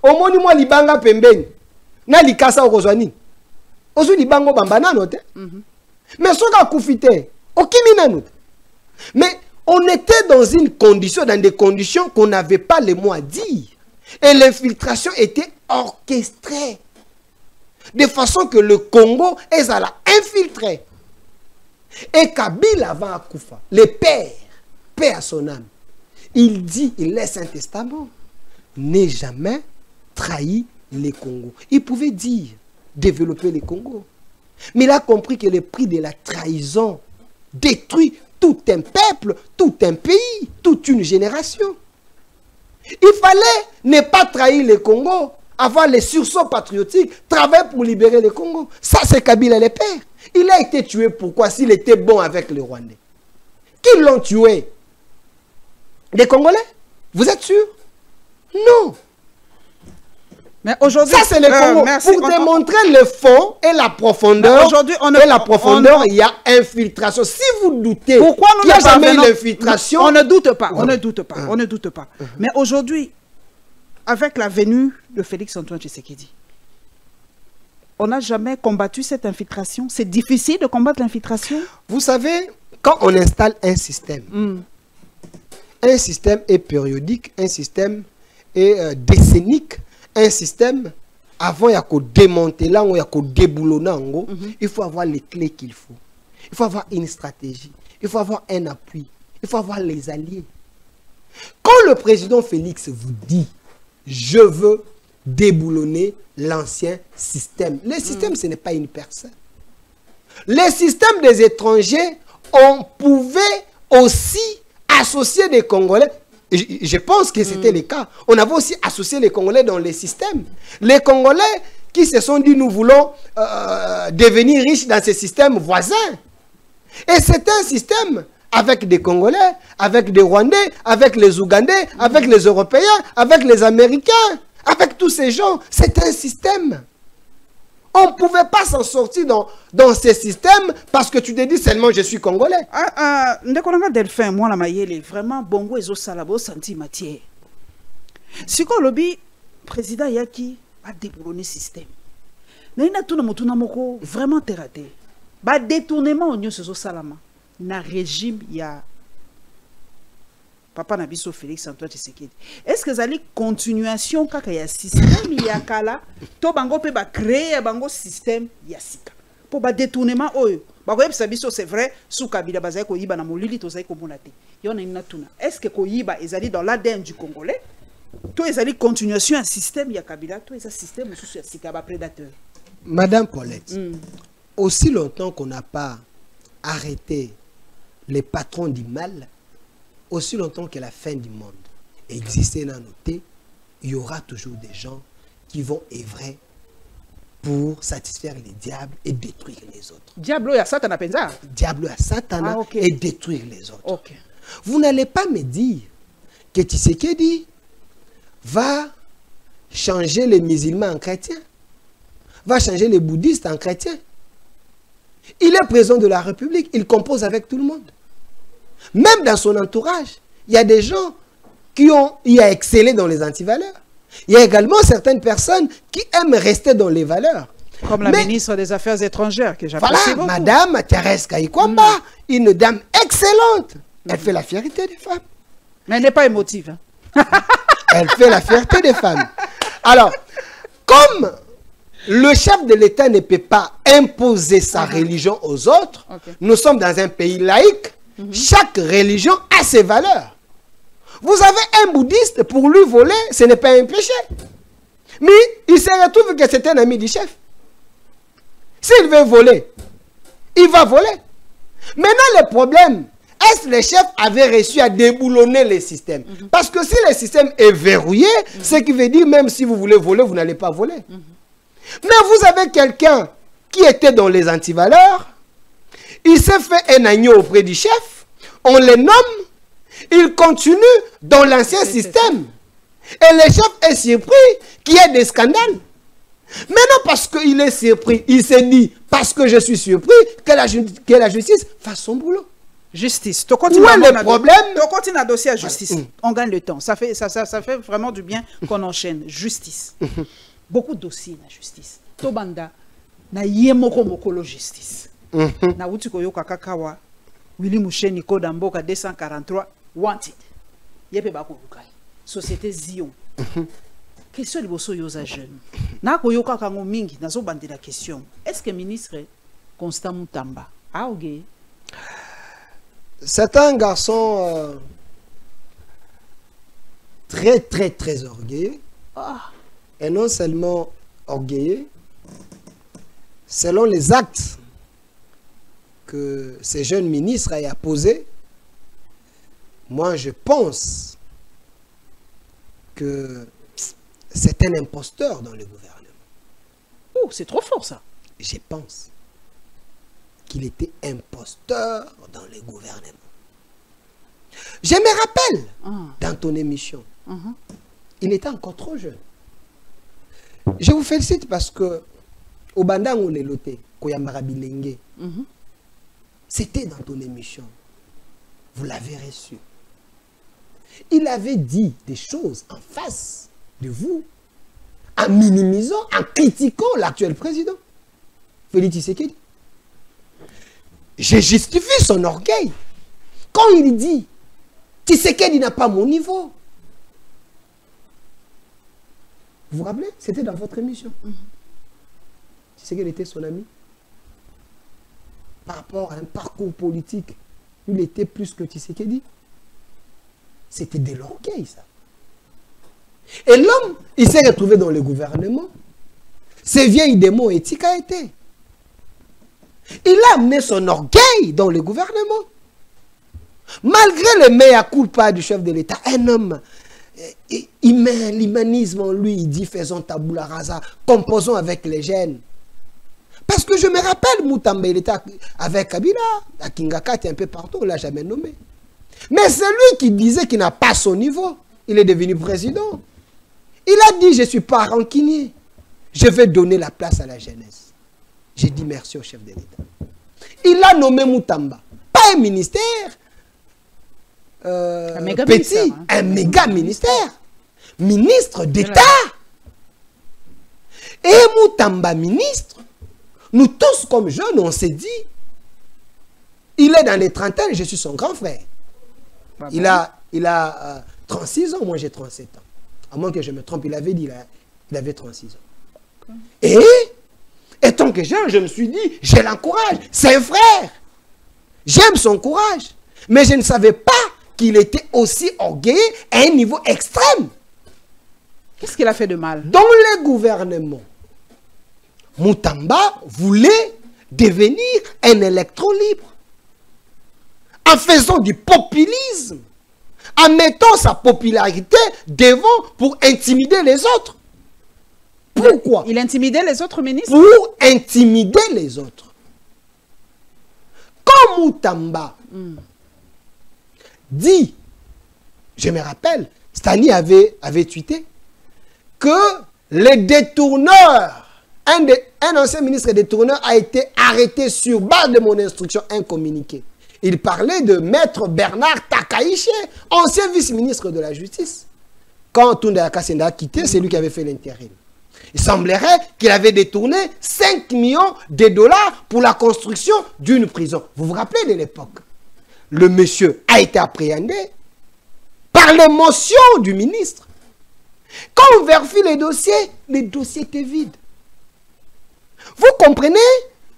Omoni mwa libanga pembeni. Na likasa okozwani. Ozu libango bambana note. Mais soka kufite. Okimi nanote. Mais on était dans une condition, dans des conditions qu'on n'avait pas les mots à dire. Et l'infiltration était orchestrée. De façon que le Congo est à la infiltrer. Et Kabila va à Koufa. Le père, paix à son âme. Il dit, il laisse un testament, n'est jamais trahi les Congos. Il pouvait dire, développer les Congos. Mais il a compris que le prix de la trahison détruit tout un peuple, tout un pays, toute une génération. Il fallait ne pas trahir les Congos, avoir les sursauts patriotiques, travailler pour libérer les Congos. Ça, c'est Kabila le père. Il a été tué pourquoi? S'il était bon avec les Rwandais. Qui l'ont tué? Des Congolais? Vous êtes sûr? Non. Mais aujourd'hui, ça c'est le Congo. Pour démontrer le fond et la profondeur. Aujourd'hui, il y a infiltration. Si vous doutez, pourquoi nous qu'il n'y a jamais eu l'infiltration? On ne doute pas. On ne doute pas. On ne doute pas. Mais aujourd'hui, avec la venue de Félix Antoine Tshisekedi, on n'a jamais combattu cette infiltration. C'est difficile de combattre l'infiltration. Vous savez, quand on installe un système est périodique, un système est décennique, un système, avant il y a qu'au démanteler, il y a qu'au déboulonner, il faut avoir les clés qu'il faut. Il faut avoir une stratégie, il faut avoir un appui, il faut avoir les alliés. Quand le président Félix vous dit « je veux déboulonner l'ancien système », le système, ce n'est pas une personne. Les systèmes des étrangers, on pouvait aussi associer des Congolais. Je pense que c'était le cas. On avait aussi associé les Congolais dans les systèmes. Les Congolais qui se sont dit nous voulons devenir riches dans ces systèmes voisins. Et c'est un système avec des Congolais, avec des Rwandais, avec les Ougandais, avec les Européens, avec les Américains, avec tous ces gens. C'est un système. On ne pouvait pas s'en sortir dans ces systèmes parce que tu te dis seulement je suis Congolais. Ndekolanga Delphin, moi la mayele, vraiment bongo ezo salabo senti matière. Si ko lobby président yaki a déboulonné système. Naina tuna motuna moko vraiment terraté. Ba détournement onyo sezo salama na régime ya Papa Nabiso Félix Antoine Tshisekedi. Est-ce que ça allait continuation kaka ya système ya kala to bango pe ba créer bango système ya sika. Pour ba détournement oyo. Ba ko yebisa biso c'est vrai sous Kabila bazai ko yiba na molili to zai ko monate. Yona ina tuna. Est-ce que ko yiba ezali dans l'ADN du Congolais? To ezali continuation ya système ya Kabila, to ezali système sous ya sika ba prédateur. Madame Paulette, aussi longtemps qu'on n'a pas arrêté les patrons du mal, aussi longtemps que la fin du monde existait dans nos têtes, il y aura toujours des gens qui vont œuvrer pour satisfaire les diables et détruire les autres. Diablo ya Satan penza. Diablo ya Satan et détruire les autres. Okay. Vous n'allez pas me dire que Tshisekedi va changer les musulmans en chrétiens, va changer les bouddhistes en chrétiens. Il est président de la République, il compose avec tout le monde. Même dans son entourage, il y a des gens qui ont excellé dans les antivaleurs. Il y a également certaines personnes qui aiment rester dans les valeurs. Comme la ministre des Affaires étrangères, que j'apprécie beaucoup. Madame Thérèse Kayikwamba, une dame excellente. Elle fait la fierté des femmes. Mais elle n'est pas émotive. Hein? Elle fait la fierté des femmes. Alors, comme le chef de l'État ne peut pas imposer sa religion aux autres, nous sommes dans un pays laïque. Chaque religion a ses valeurs. Vous avez un bouddhiste, pour lui voler, ce n'est pas un péché. Mais il se retrouve que c'est un ami du chef. S'il veut voler, il va voler. Maintenant, le problème, est-ce que le chef avait réussi à déboulonner les systèmes? Parce que si le système est verrouillé, ce qui veut dire même si vous voulez voler, vous n'allez pas voler. Mais vous avez quelqu'un qui était dans les antivaleurs, il s'est fait un agneau auprès du chef, on le nomme, il continue dans l'ancien système. Et le chef est surpris qu'il y ait des scandales. Maintenant, parce qu'il est surpris, il s'est dit, parce que je suis surpris, que la justice fasse son boulot. Justice. Où est le problème? On continue à dossier à justice. On gagne le temps. Ça fait vraiment du bien qu'on enchaîne. Justice. Beaucoup de dossiers la justice. Tobanda, na yemoko mokolo justice. Na wuti koyoka kakawa, Willy Moucheni Koda Mboka 243, wanted. Yepe bako lukai. Société Zion. Question liboso yoza jeune. Na koyoka kango mingi, nazo bande la question. Est-ce que ministre Constant Mutamba a ogé? C'est un garçon très orgueilleux. Et non seulement orgueilleux, selon les actes que ces jeunes ministres aient posés, moi je pense que c'est un imposteur dans le gouvernement. Oh, c'est trop fort ça. Je pense qu'il était imposteur dans le gouvernement. Je me rappelle dans ton émission, il était encore trop jeune. Je vous félicite parce que au Bandango le loté, Koyamara Bilenge, c'était dans ton émission. Vous l'avez reçu. Il avait dit des choses en face de vous, en minimisant, en critiquant l'actuel président. Félix Tshisekedi. Je justifie son orgueil. Quand il dit Tshisekedi n'a pas mon niveau. Vous vous rappelez? C'était dans votre émission. Tshisekedi était son ami. Par rapport à un parcours politique, il était plus que Tshisekedi. C'était de l'orgueil, ça. Et l'homme, il s'est retrouvé dans le gouvernement. Ses vieilles démons éthiques a été. Il a amené son orgueil dans le gouvernement. Malgré le mea culpa du chef de l'État, un homme humain, l'humanisme en lui, il dit faisons tabula rasa, composons avec les jeunes. Parce que je me rappelle, Moutamba, il était avec Kabila, à Kingakati, un peu partout, on ne l'a jamais nommé. Mais c'est lui qui disait qu'il n'a pas son niveau. Il est devenu président. Il a dit, je ne suis pas rancunier. Je vais donner la place à la jeunesse. J'ai dit merci au chef de l'État. Il a nommé Moutamba. Pas un ministère un méga petit, ministère, hein. Un méga ministère. Ministre d'État. Et Moutamba, ministre, nous tous comme jeunes, on s'est dit, il est dans les trentaines, je suis son grand frère. Il a 36 ans, moi j'ai 37 ans. À moins que je me trompe, il avait dit, il avait 36 ans. Et, étant que jeune, je me suis dit, je l'encourage, c'est un frère. J'aime son courage. Mais je ne savais pas qu'il était aussi orgueilleux à un niveau extrême. Qu'est-ce qu'il a fait de mal? Dans le gouvernement, Moutamba voulait devenir un électron libre. En faisant du populisme. En mettant sa popularité devant pour intimider les autres. Pourquoi? Il intimidait les autres ministres? Pour intimider les autres. Quand Moutamba dit, je me rappelle, Stani avait tweeté que les détourneurs, un ancien ministre détourneur a été arrêté sur base de mon instruction, un communiqué. Il parlait de Maître Bernard Takaïche, ancien vice-ministre de la Justice. Quand Tunda Kassenda a quitté, c'est lui qui avait fait l'intérim. Il semblerait qu'il avait détourné 5 millions de dollars pour la construction d'une prison. Vous vous rappelez de l'époque? Le monsieur a été appréhendé par l'émotion du ministre. Quand on vérifie les dossiers étaient vides. Vous comprenez?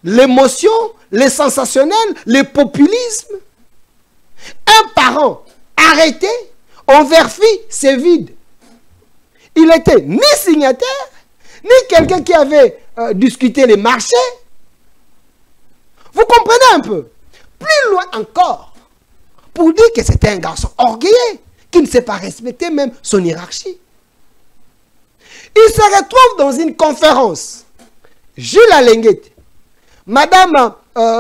L'émotion, les sensationnels, le populisme. Un parent arrêté, on vérifie, c'est vide. Il n'était ni signataire, ni quelqu'un qui avait discuté les marchés. Vous comprenez un peu? Plus loin encore, pour dire que c'était un garçon orgueilleux, qui ne sait pas respecter même son hiérarchie. Il se retrouve dans une conférence. Jules Alenguet, Madame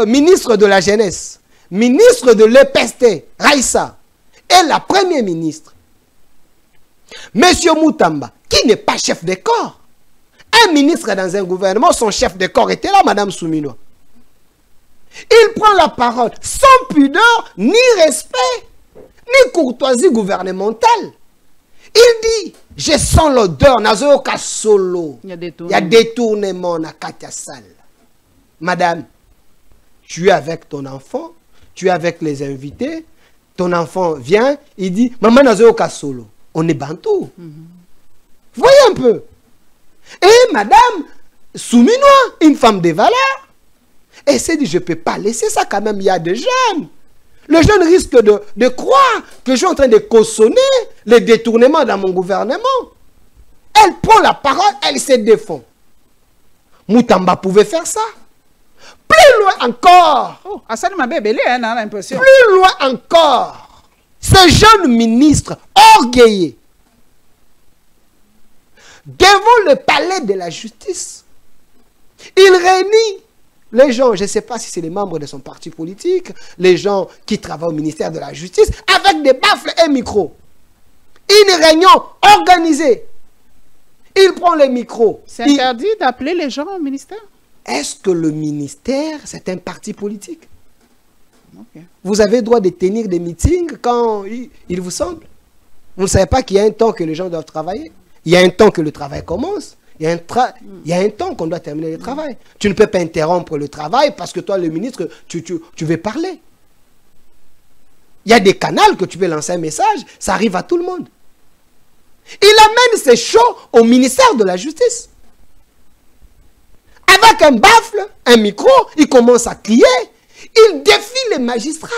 ministre de la Jeunesse, ministre de l'EPST, Raïssa, et la première ministre, Monsieur Moutamba, qui n'est pas chef de corps. Un ministre dans un gouvernement, son chef de corps était là, Madame Soumino. Il prend la parole sans pudeur, ni respect, ni courtoisie gouvernementale. Il dit, je sens l'odeur, nazoyoka solo. Il y a détournement na Katia Sal. Madame, tu es avec ton enfant, tu es avec les invités, ton enfant vient, il dit, maman nazoyoka solo. On est bantou. Voyez un peu. Et Madame Souminois, une femme de valeur, elle s'est dit, je ne peux pas laisser ça quand même, il y a des jeunes. Le jeune risque de croire que je suis en train de cautionner les détournements dans mon gouvernement. Elle prend la parole, elle se défend. Moutamba pouvait faire ça. Plus loin encore. Oh, Hassan m'a bébélé, hein, on a l'impression. Plus loin encore. Ce jeune ministre orgueilleux, devant le palais de la justice, il réunit les gens, je ne sais pas si c'est les membres de son parti politique, les gens qui travaillent au ministère de la Justice, avec des baffles et micros. Une réunion organisée. Il prend les micros. C'est interdit d'appeler les gens au ministère? Est-ce que le ministère, c'est un parti politique? Okay. Vous avez le droit de tenir des meetings quand il vous semble? Vous ne savez pas qu'il y a un temps que les gens doivent travailler? Il y a un temps que le travail commence. Il y a un temps qu'on doit terminer le travail. Tu ne peux pas interrompre le travail parce que toi, le ministre, tu veux parler. Il y a des canaux que tu peux lancer un message, ça arrive à tout le monde. Il amène ses shows au ministère de la Justice. Avec un baffle, un micro, il commence à crier. Il défie les magistrats.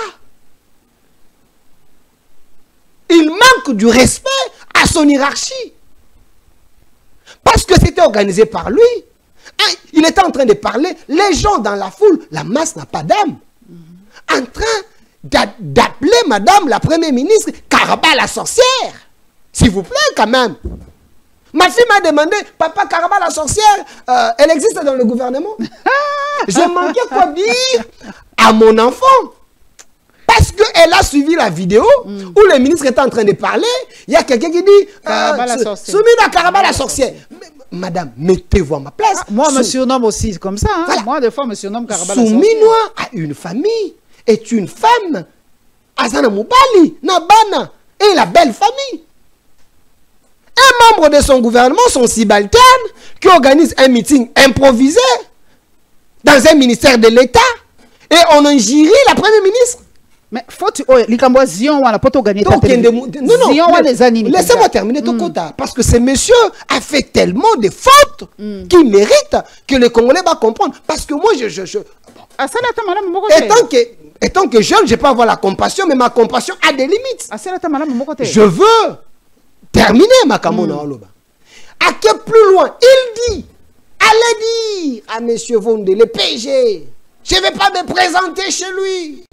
Il manque du respect à son hiérarchie. Parce que c'était organisé par lui. Il était en train de parler. Les gens dans la foule, la masse n'a pas d'âme. En train d'appeler madame la première ministre Karaba la sorcière. S'il vous plaît, quand même. Ma fille m'a demandé, papa, Karaba la sorcière, elle existe dans le gouvernement. J'ai manqué quoi dire à mon enfant. Parce qu'elle a suivi la vidéo où le ministre était en train de parler. Il y a quelqu'un qui dit Soumina Karaba la sorcière. Madame, mettez-vous à ma place. Moi, je me surnomme aussi comme ça. Hein. Voilà. Moi, des fois, je me surnomme Karaba la sorcière. Souminois a une famille, est une femme. Azana Moubali, Nabana, et la belle famille. Un membre de son gouvernement, son subalterne, qui organise un meeting improvisé dans un ministère de l'État et on injurie la première ministre. Mais faut-tu... Oh, Likambo Zion, on a pas tout gagné. Non, laissez-moi terminer ton quota. Parce que ce monsieur a fait tellement de fautes qui méritent que les Congolais vont comprendre. Parce que moi, étant que jeune, je ne peux pas avoir la compassion, mais ma compassion a des limites. Je veux terminer ma Kamona Oloba. À que plus loin, il dit, allez dire à M. Vonde, le PG, je ne vais pas me présenter chez lui.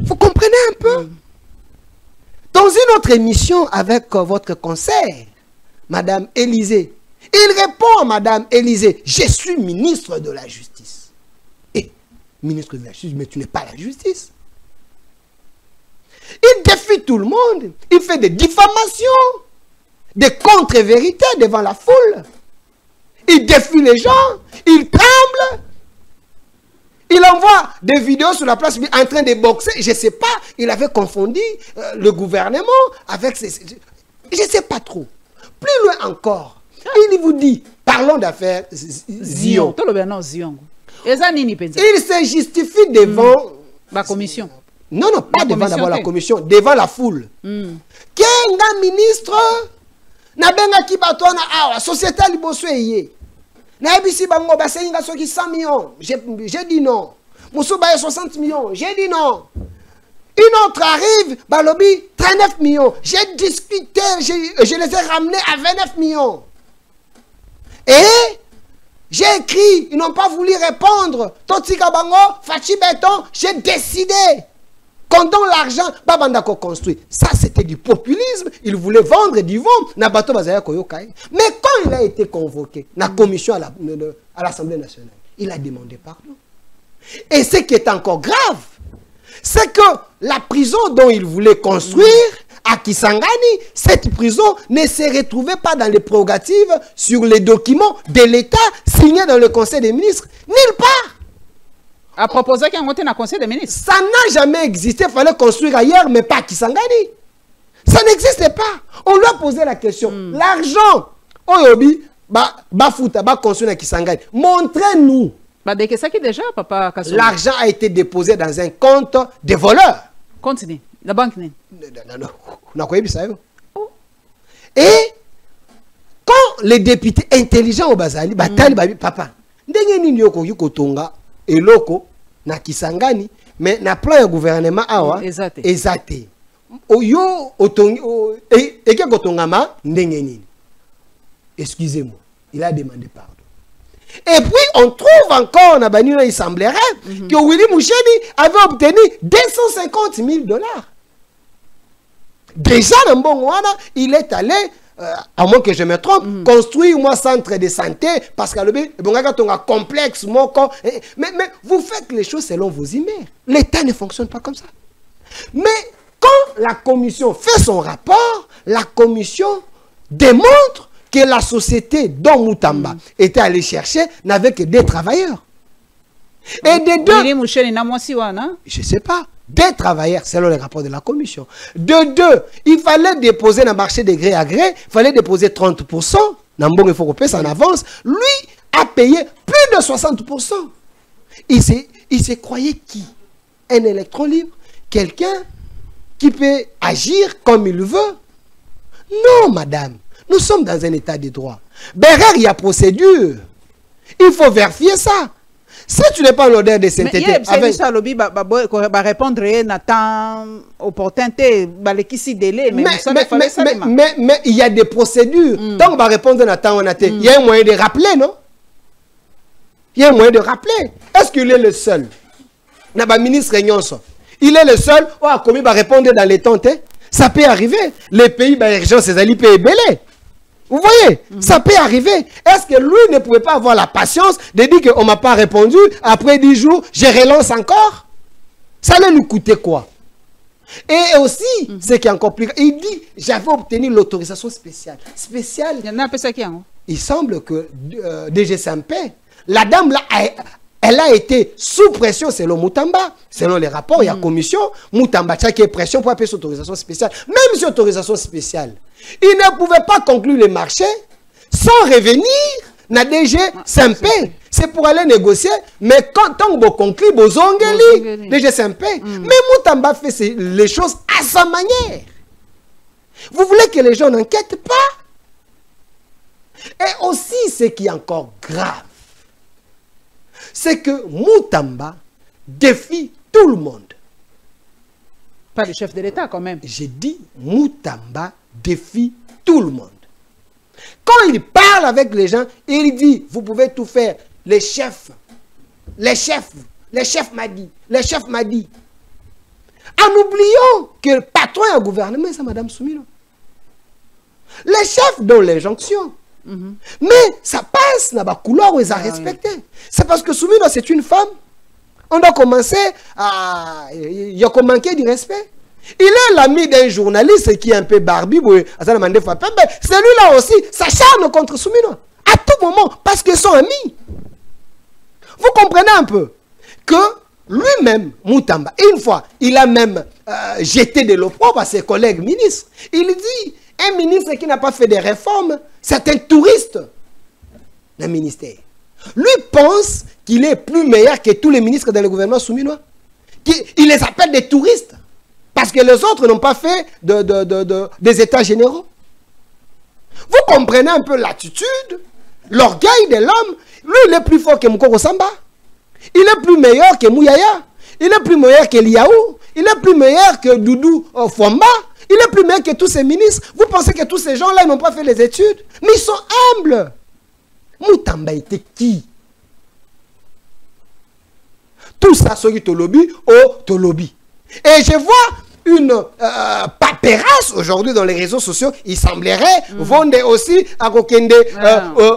Vous comprenez un peu? Dans une autre émission avec votre conseil, Madame Élysée, il répond à Madame Élysée, je suis ministre de la Justice. Et, ministre de la Justice, mais tu n'es pas la justice. Il défie tout le monde. Il fait des diffamations, des contre-vérités devant la foule. Il défie les gens. Il tremble. Il envoie des vidéos sur la place en train de boxer. Je ne sais pas. Il avait confondu le gouvernement avec ses... Je ne sais pas trop. Plus loin encore. Il vous dit, parlons d'affaires Zion. Il se justifie devant... la commission. Non, non, pas devant d'abord la commission, devant la foule. Kenga ministre, na benga kibatona awa, société libosweye. Na ebisi bango basenga soki 100 millions. J'ai dit non. Moussouba 60 millions. J'ai dit non. Une autre arrive, balobi 39 millions. J'ai discuté, je les ai ramenés à 29 millions. Et j'ai écrit, ils n'ont pas voulu répondre. Totika bango, Fachi Béton, j'ai décidé. Quand on l'argent, Babandako construit. Ça, c'était du populisme. Il voulait vendre du vent. Mais quand il a été convoqué, la commission à l'Assemblée nationale, il a demandé pardon. Et ce qui est encore grave, c'est que la prison dont il voulait construire à Kisangani, cette prison ne se retrouvait pas dans les prérogatives sur les documents de l'État signés dans le Conseil des ministres. Nulle part. A proposé qu'il y ait un conseil des ministres. Ça n'a jamais existé. Il fallait construire ailleurs, mais pas à Kisangani. Ça n'existait pas. On lui a posé la question. L'argent, Oyobi, Bafuta, construire à Kisangani. Montrez-nous. L'argent a été déposé dans un compte des voleurs. Continue. La banque. Non. Et quand les députés intelligents au Bazali, papa, eloko na Kisangani mais na plan ya gouvernement awa ezate oyo otongi eke kotongama ndenge nini. Excusez-moi, il a demandé pardon. Et puis on trouve encore na banino il semblerait que Willy Moucheni avait obtenu 250 000 $. Déjà dans Mbongwana, il est allé à moins que je me trompe, construire moi centre de santé parce que le complexe mais vous faites les choses selon vos emails. L'État ne fonctionne pas comme ça. Mais quand la commission fait son rapport, la commission démontre que la société dont Moutamba était allé chercher n'avait que des travailleurs. Et des deux... Je ne sais pas. des travailleurs, selon les rapports de la commission. De deux, il fallait déposer dans le marché de gré à gré, il fallait déposer 30%. Nambong, il faut qu'on paye ça en avance. Lui a payé plus de 60%. Il se croyait qui? Un électron libre? Quelqu'un qui peut agir comme il veut? Non, madame. Nous sommes dans un état de droit. Derrière, il y a procédure. Il faut vérifier ça. Si tu n'es pas l'odeur de sainteté... Mais il va répondre à temps opportunité, mais il y a des procédures. Donc, on va répondre à temps opportunité. Il y a un moyen de rappeler, non? Il y a un moyen de rappeler. Est-ce qu'il est le seul? Le ministre Régnonso. Il est le seul. Oh, comment il va répondre dans les temps? Ça peut arriver. Les pays, c'est alliés pays belé. Vous voyez, ça peut arriver. Est-ce que lui ne pouvait pas avoir la patience de dire qu'on ne m'a pas répondu, après 10 jours, je relance encore? Ça allait lui coûter quoi? Et aussi, ce qui est encore plus grave, il dit, j'avais obtenu l'autorisation spéciale. Spéciale. Il y en a un peu ça qui est. Il semble que DGSMP, la dame là, elle a été sous pression selon Moutamba, selon les rapports, il y a commission, Moutamba qui est pression pour appeler cette autorisation spéciale. Même si autorisation spéciale, il ne pouvait pas conclure le marché sans revenir na DG SMP. C'est pour aller négocier, mais quand on conclut, Bozongeli, DG SMP. Mais Moutamba fait les choses à sa manière. Vous voulez que les gens n'enquêtent pas? Et aussi, ce qui est encore grave, c'est que Moutamba défie tout le monde. Pas le chef de l'État quand même. J'ai dit Moutamba défie tout le monde. Quand il parle avec les gens, il dit, vous pouvez tout faire. Les chefs m'a dit. En oubliant que le patron est un gouvernement, c'est Mme Soumilo. Les chefs donnent l'injonction. Mais ça passe dans la couleur où ils ont respecté. C'est parce que Soumilo, c'est une femme. On doit commencer à... Il y a qu'on manquer du respect. Il est l'ami d'un journaliste qui est un peu barbu. Celui-là aussi s'acharne contre Soumilo. À tout moment, parce qu'ils sont amis. Vous comprenez un peu que lui-même, Moutamba, une fois, il a même jeté de l'opprobre à ses collègues ministres. Il dit, un ministre qui n'a pas fait des réformes, c'est un touriste d'un ministère. Lui pense qu'il est plus meilleur que tous les ministres dans le gouvernement souminois. Il les appelle des touristes. Parce que les autres n'ont pas fait des états généraux. Vous comprenez un peu l'attitude, l'orgueil de l'homme. Lui, il est plus fort que Moukoko Samba. Il est plus meilleur que Mouyaya. Il est plus meilleur que Liaou. Il est plus meilleur que Doudou Fomba. Il est plus meilleur que tous ces ministres. Vous pensez que tous ces gens-là n'ont pas fait les études? Mais ils sont humbles. Moutamba était qui? Tout ça, ce qui Tolobi, au Tolobi. Et je vois une paperasse aujourd'hui dans les réseaux sociaux. Il semblerait vendre aussi à Kokende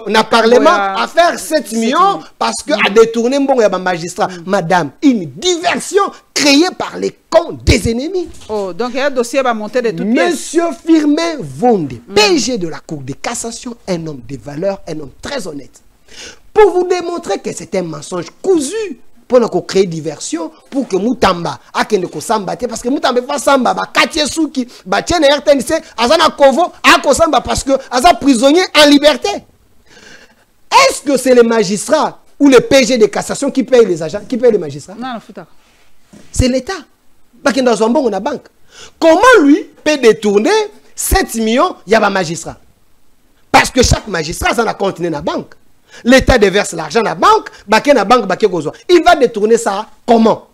na Parlement à faire 7 millions parce qu'à détourner un magistrat. Madame, une diversion créée par les cons des ennemis. Oh, donc il y a un dossier à monter de toutes pièces. Monsieur Firmin Vonde, PG de la Cour de cassation, un homme de valeur, un homme très honnête. Pour vous démontrer que c'est un mensonge cousu, pour créer diversion, pour que Moutamba a que ne samba parce que Moutamba va samba ba katie souki ba tiene RTNC azana kovo a samba parce que aza prisonnier en liberté. Est-ce que c'est les magistrats ou le PG de cassation qui paye les agents, qui paye les magistrats? Non, c'est l'État. Parce que dans un bon on a banque. Comment lui peut détourner 7 millions il y a un magistrat? Parce que chaque magistrat ça a continué dans la banque. L'État déverse l'argent à la banque, il va détourner ça comment?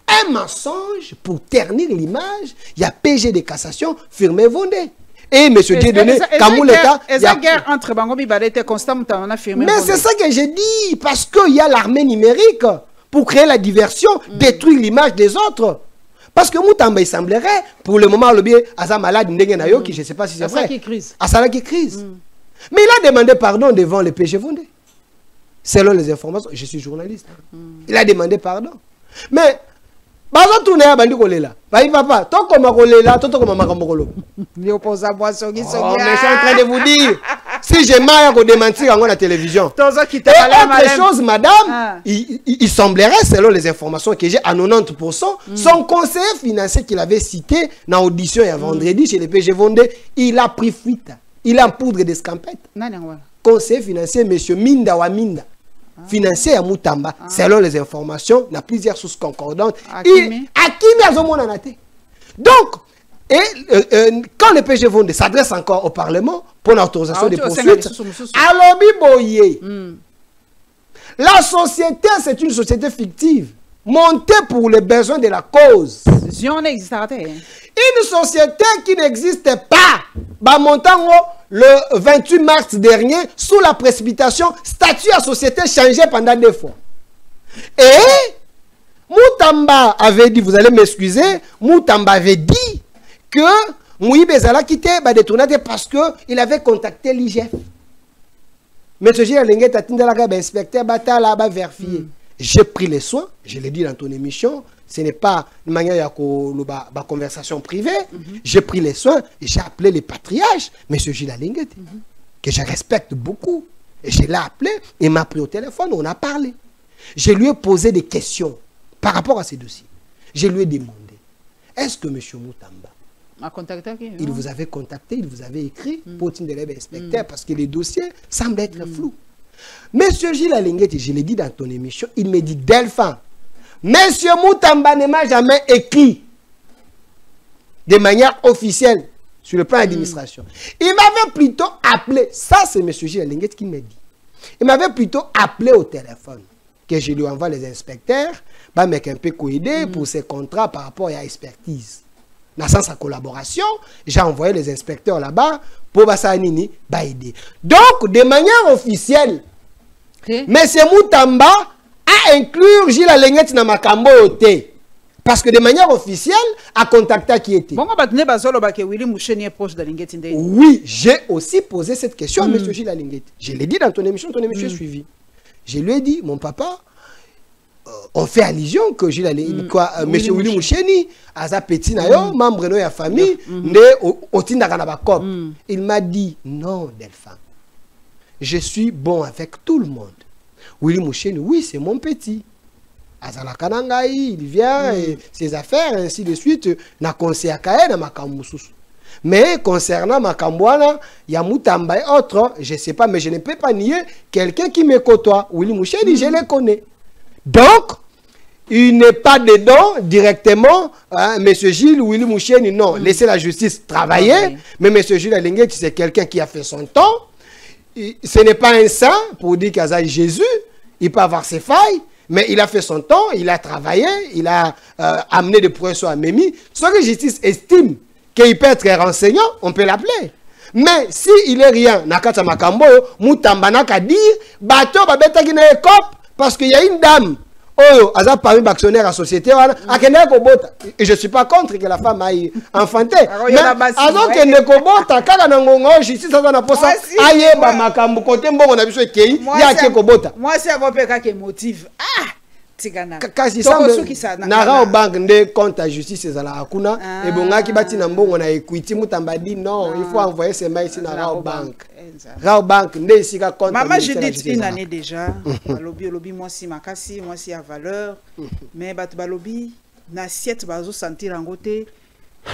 Un mensonge pour ternir l'image. Il y a PG de cassation, Firmin Vonde. Et M. Dieudonné, Kamou l'État. Et la guerre entre Bangomi Balete constamment, on a Firmin Vonde. Mais c'est ça que j'ai dit, parce qu'il y a l'armée numérique pour créer la diversion, détruire l'image des autres. Parce que Moutamba, il semblerait, pour le moment, le biais, à sa malade, je ne sais pas si c'est vrai. À ça qui crise. Mais il a demandé pardon devant le PG Vonde. Selon les informations, je suis journaliste. Il a demandé pardon. Mais, tourner à Bandi Kolela. Papa, toi comme Kolela, toi comme Makamokolo. Mais je suis en train de vous dire. Si j'ai mal à démentir à la télévision. Et autre chose, madame, il semblerait, selon les informations que j'ai, à 90%, son conseiller financier qu'il avait cité dans l'audition il y a vendredi chez les PG Vendée, il a pris fuite. Il a en poudre d'escampette. Conseiller financier, monsieur Minda Waminda. Financier à Moutamba, selon les informations, il y a plusieurs sources concordantes. Donc, quand le PG Vendée s'adresse encore au Parlement pour l'autorisation des poursuites, alors Biboye, la société, c'est une société fictive, montée pour les besoins de la cause. Une société qui n'existe pas, montant le 28 mars dernier, sous la précipitation, statut à société changé pendant 2 fois. Et Moutamba avait dit, vous allez m'excuser, Moutamba avait dit que Moïbe Zala quitté détourné parce qu'il avait contacté l'IGF. Mais ce jour, l'inspecteur Batala a vérifié. J'ai pris les soins, je l'ai dit dans ton émission, ce n'est pas une manière de conversation privée. J'ai pris les soins et j'ai appelé les patriarches, M. Gilles Alinguet, que je respecte beaucoup. Et je l'ai appelé, il m'a pris au téléphone, on a parlé. Je lui ai posé des questions par rapport à ces dossiers. Je lui ai demandé, est-ce que M. Moutamba, il vous avait contacté, il vous avait écrit pour une élève inspecteur parce que les dossiers semblent être flous. Monsieur Gilles Alinguet, je l'ai dit dans ton émission, il me dit, Delphin, Monsieur Moutamba ne m'a jamais écrit de manière officielle sur le plan d'administration. Il m'avait plutôt appelé, ça c'est M. Gilles Alinguet qui m'a dit, il m'avait plutôt appelé au téléphone, que je lui envoie les inspecteurs, un peu coïdé pour ses contrats par rapport à l'expertise. Dans sa collaboration, j'ai envoyé les inspecteurs là-bas pour aider. Donc, de manière officielle, M. Moutamba a inclure Gilles Alinguet dans ma cambote. Parce que de manière officielle, a contacté qui était. Oui, j'ai aussi posé cette question à M. Gilles Alinguet. Je l'ai dit dans ton émission est suivie. Je lui ai dit, mon papa, on fait allusion que Gilles Alinguet, M. Willy Moucheni, à sa petite membre de la famille, il m'a dit, non, Delphin, je suis bon avec tout le monde. Willy Moucheni, oui, c'est mon petit. Azala Kanangaï, il vient, et ses affaires, ainsi de suite, na conseil à Kaye, na Makamoussous. Mais concernant Makambouana, il y a Moutamba et autres, je ne sais pas, mais je ne peux pas nier quelqu'un qui me côtoie. Willy Moucheni, je le connais. Donc, il n'est pas dedans directement, M. Gilles, Willy Moucheni, non. Laissez la justice travailler, mais M. Gilles Alinguet, c'est quelqu'un qui a fait son temps. Ce n'est pas un saint pour dire qu'il y a Jésus, il peut avoir ses failles, mais il a fait son temps, il a travaillé, il a amené des progressions à Mémi. Ce que la justice estime qu'il peut être renseignant, on peut l'appeler. Mais s'il n'est rien, Nakata Makambo, Moutamba n'a dire, bateau, babeta qui n'est cop, parce qu'il y a une dame, oh, Aza parmi actionnaire à société, et je ne suis pas contre que la femme aille enfanter. Mais Aza qui n'est kobota, quand on a justice, ça n'a pas ça, aïe, Makambo, côté bon, on a vu ce qu'il y a qui kobota. Moi, c'est un peu qui motive. Ah! Kasi nara au banque de compte à justice et la hakuna et bonga qui bati nambo on a equity Moutamba dit non il faut envoyer ces mails ici na Rao Bank. Rao Bank nde ici ka compte. Maman je dis une année déjà lobby moi si makasi moi si à valeur mais bat balobi na assiette bazo sentir en côté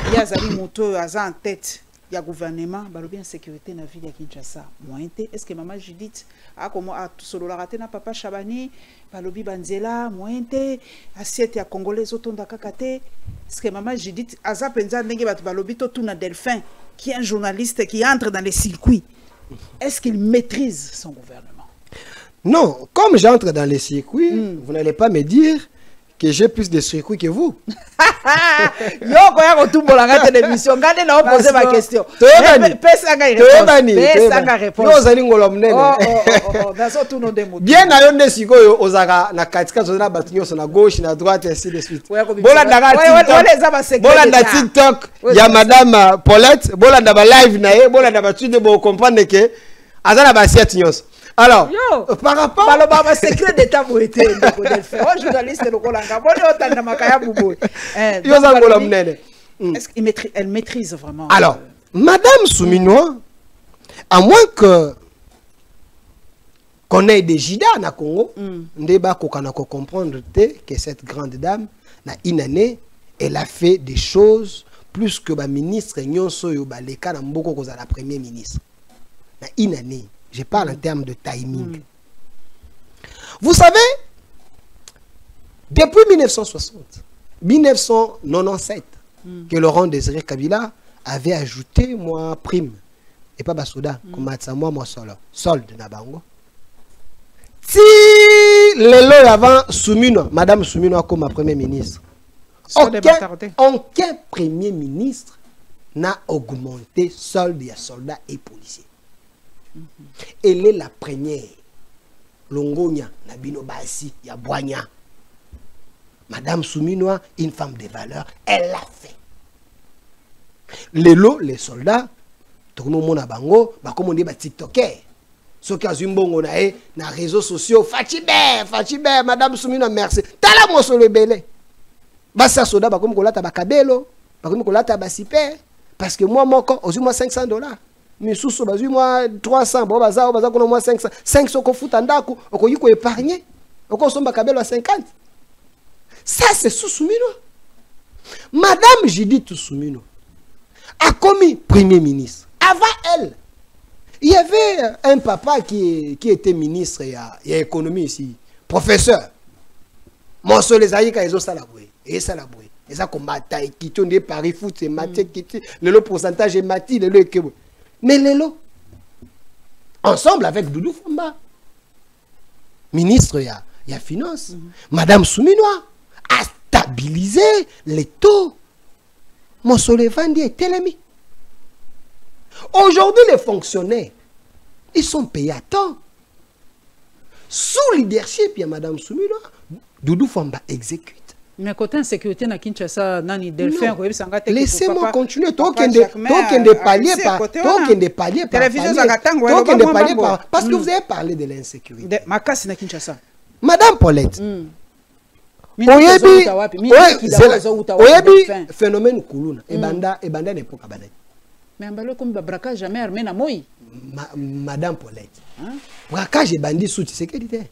il y a zali moto aza en tête il y a gouvernement balobi en sécurité na ville ya Kinshasa mointe est-ce que maman Judith a comment a solo la raté na papa Chabani balobi banzela mointe assiette ya congolais otonda kakate est-ce que maman Judith aza penza ndenge bat balobi to tuna Delphin qui est un journaliste qui entre dans les circuits est-ce qu'il maîtrise son gouvernement? Non, comme j'entre dans les circuits vous n'allez pas me dire que j'ai plus de circuits que vous. Yo, quand il y a tout pour la télévision, regardez là, on pose ma question. Bien à yon de siko ozaka na katika zona batunyo na gauche na droite ainsi de suite. Bola na TikTok, il y a madame Paulette, bola na ba live na ye, bola na ba tude bo comprendre que azana ba siete nyos. Alors, par rapport à secret d'état pour être journaliste de Kolanga, est-ce qu'elle maîtrise vraiment? Alors, madame Souminois, À moins que qu'on ait des Jida na Congo, ndeba kokana ko comprendre que cette grande dame na une année elle a fait des choses plus que ba ministre nyonso yo ba leka na mboko ko za la premier ministre. Na une année, je parle en termes de timing. Vous savez, depuis 1960, 1997, que Laurent Désiré Kabila avait ajouté moi prime et pas basoda comme moi moi solo solde na bango. Si le lot avant Soumino, Madame Soumino comme ma première ministre, aucun premier ministre n'a augmenté solde des soldats et policiers. Elle est la première. Longonia, Nabino Bassi, Yaboigna. Madame Soumino, une femme de valeur, elle l'a fait. Les lots, les soldats, tout le monde a bango, comme on dit, TikToker. Ceux qui ont un bon na réseaux sociaux, Fatibé, Madame Soumino, merci. Tala mo sur le belé. Bassa soda, comme kolata bakabelo, comme kolata basipe, parce que moi, aux moi $500. Mais sous ce moi 300, bon baza qu'on moi 500, 500 qu'on fout en daku, on y épargner, on consomme bakabelo à 50. Ça c'est sous Soumino. Madame Judith Soumino a commis premier ministre. Avant elle, il y avait un papa qui était ministre il y a économie ici, professeur. Mon seul les aïka ils ont ça la bouée, et ça la bouée, et ça comme bataille qui tourne des paris foot c'est maté qui le pourcentage est mati le que mais les lots, ensemble avec Doudou Famba, ministre, il y a finance, Madame Souminois a stabilisé les taux. Mon Solevandi est télémi. Aujourd'hui, les fonctionnaires, ils sont payés à temps. Sous leadership, il y a Madame Souminois, Doudou Famba exécute. Mais côté insécurité na Kinshasa nani Delphin laissez-moi continuer token de palier parce que vous avez parlé de l'insécurité. Makasi na Kinshasa. Madame Paulette. Oyebi phénomène kuluna ebanda n'époque abandé. Mais ambalo comme braquage jamais armé na moi. Madame Paulette. Braquage ebandi sous sécurité.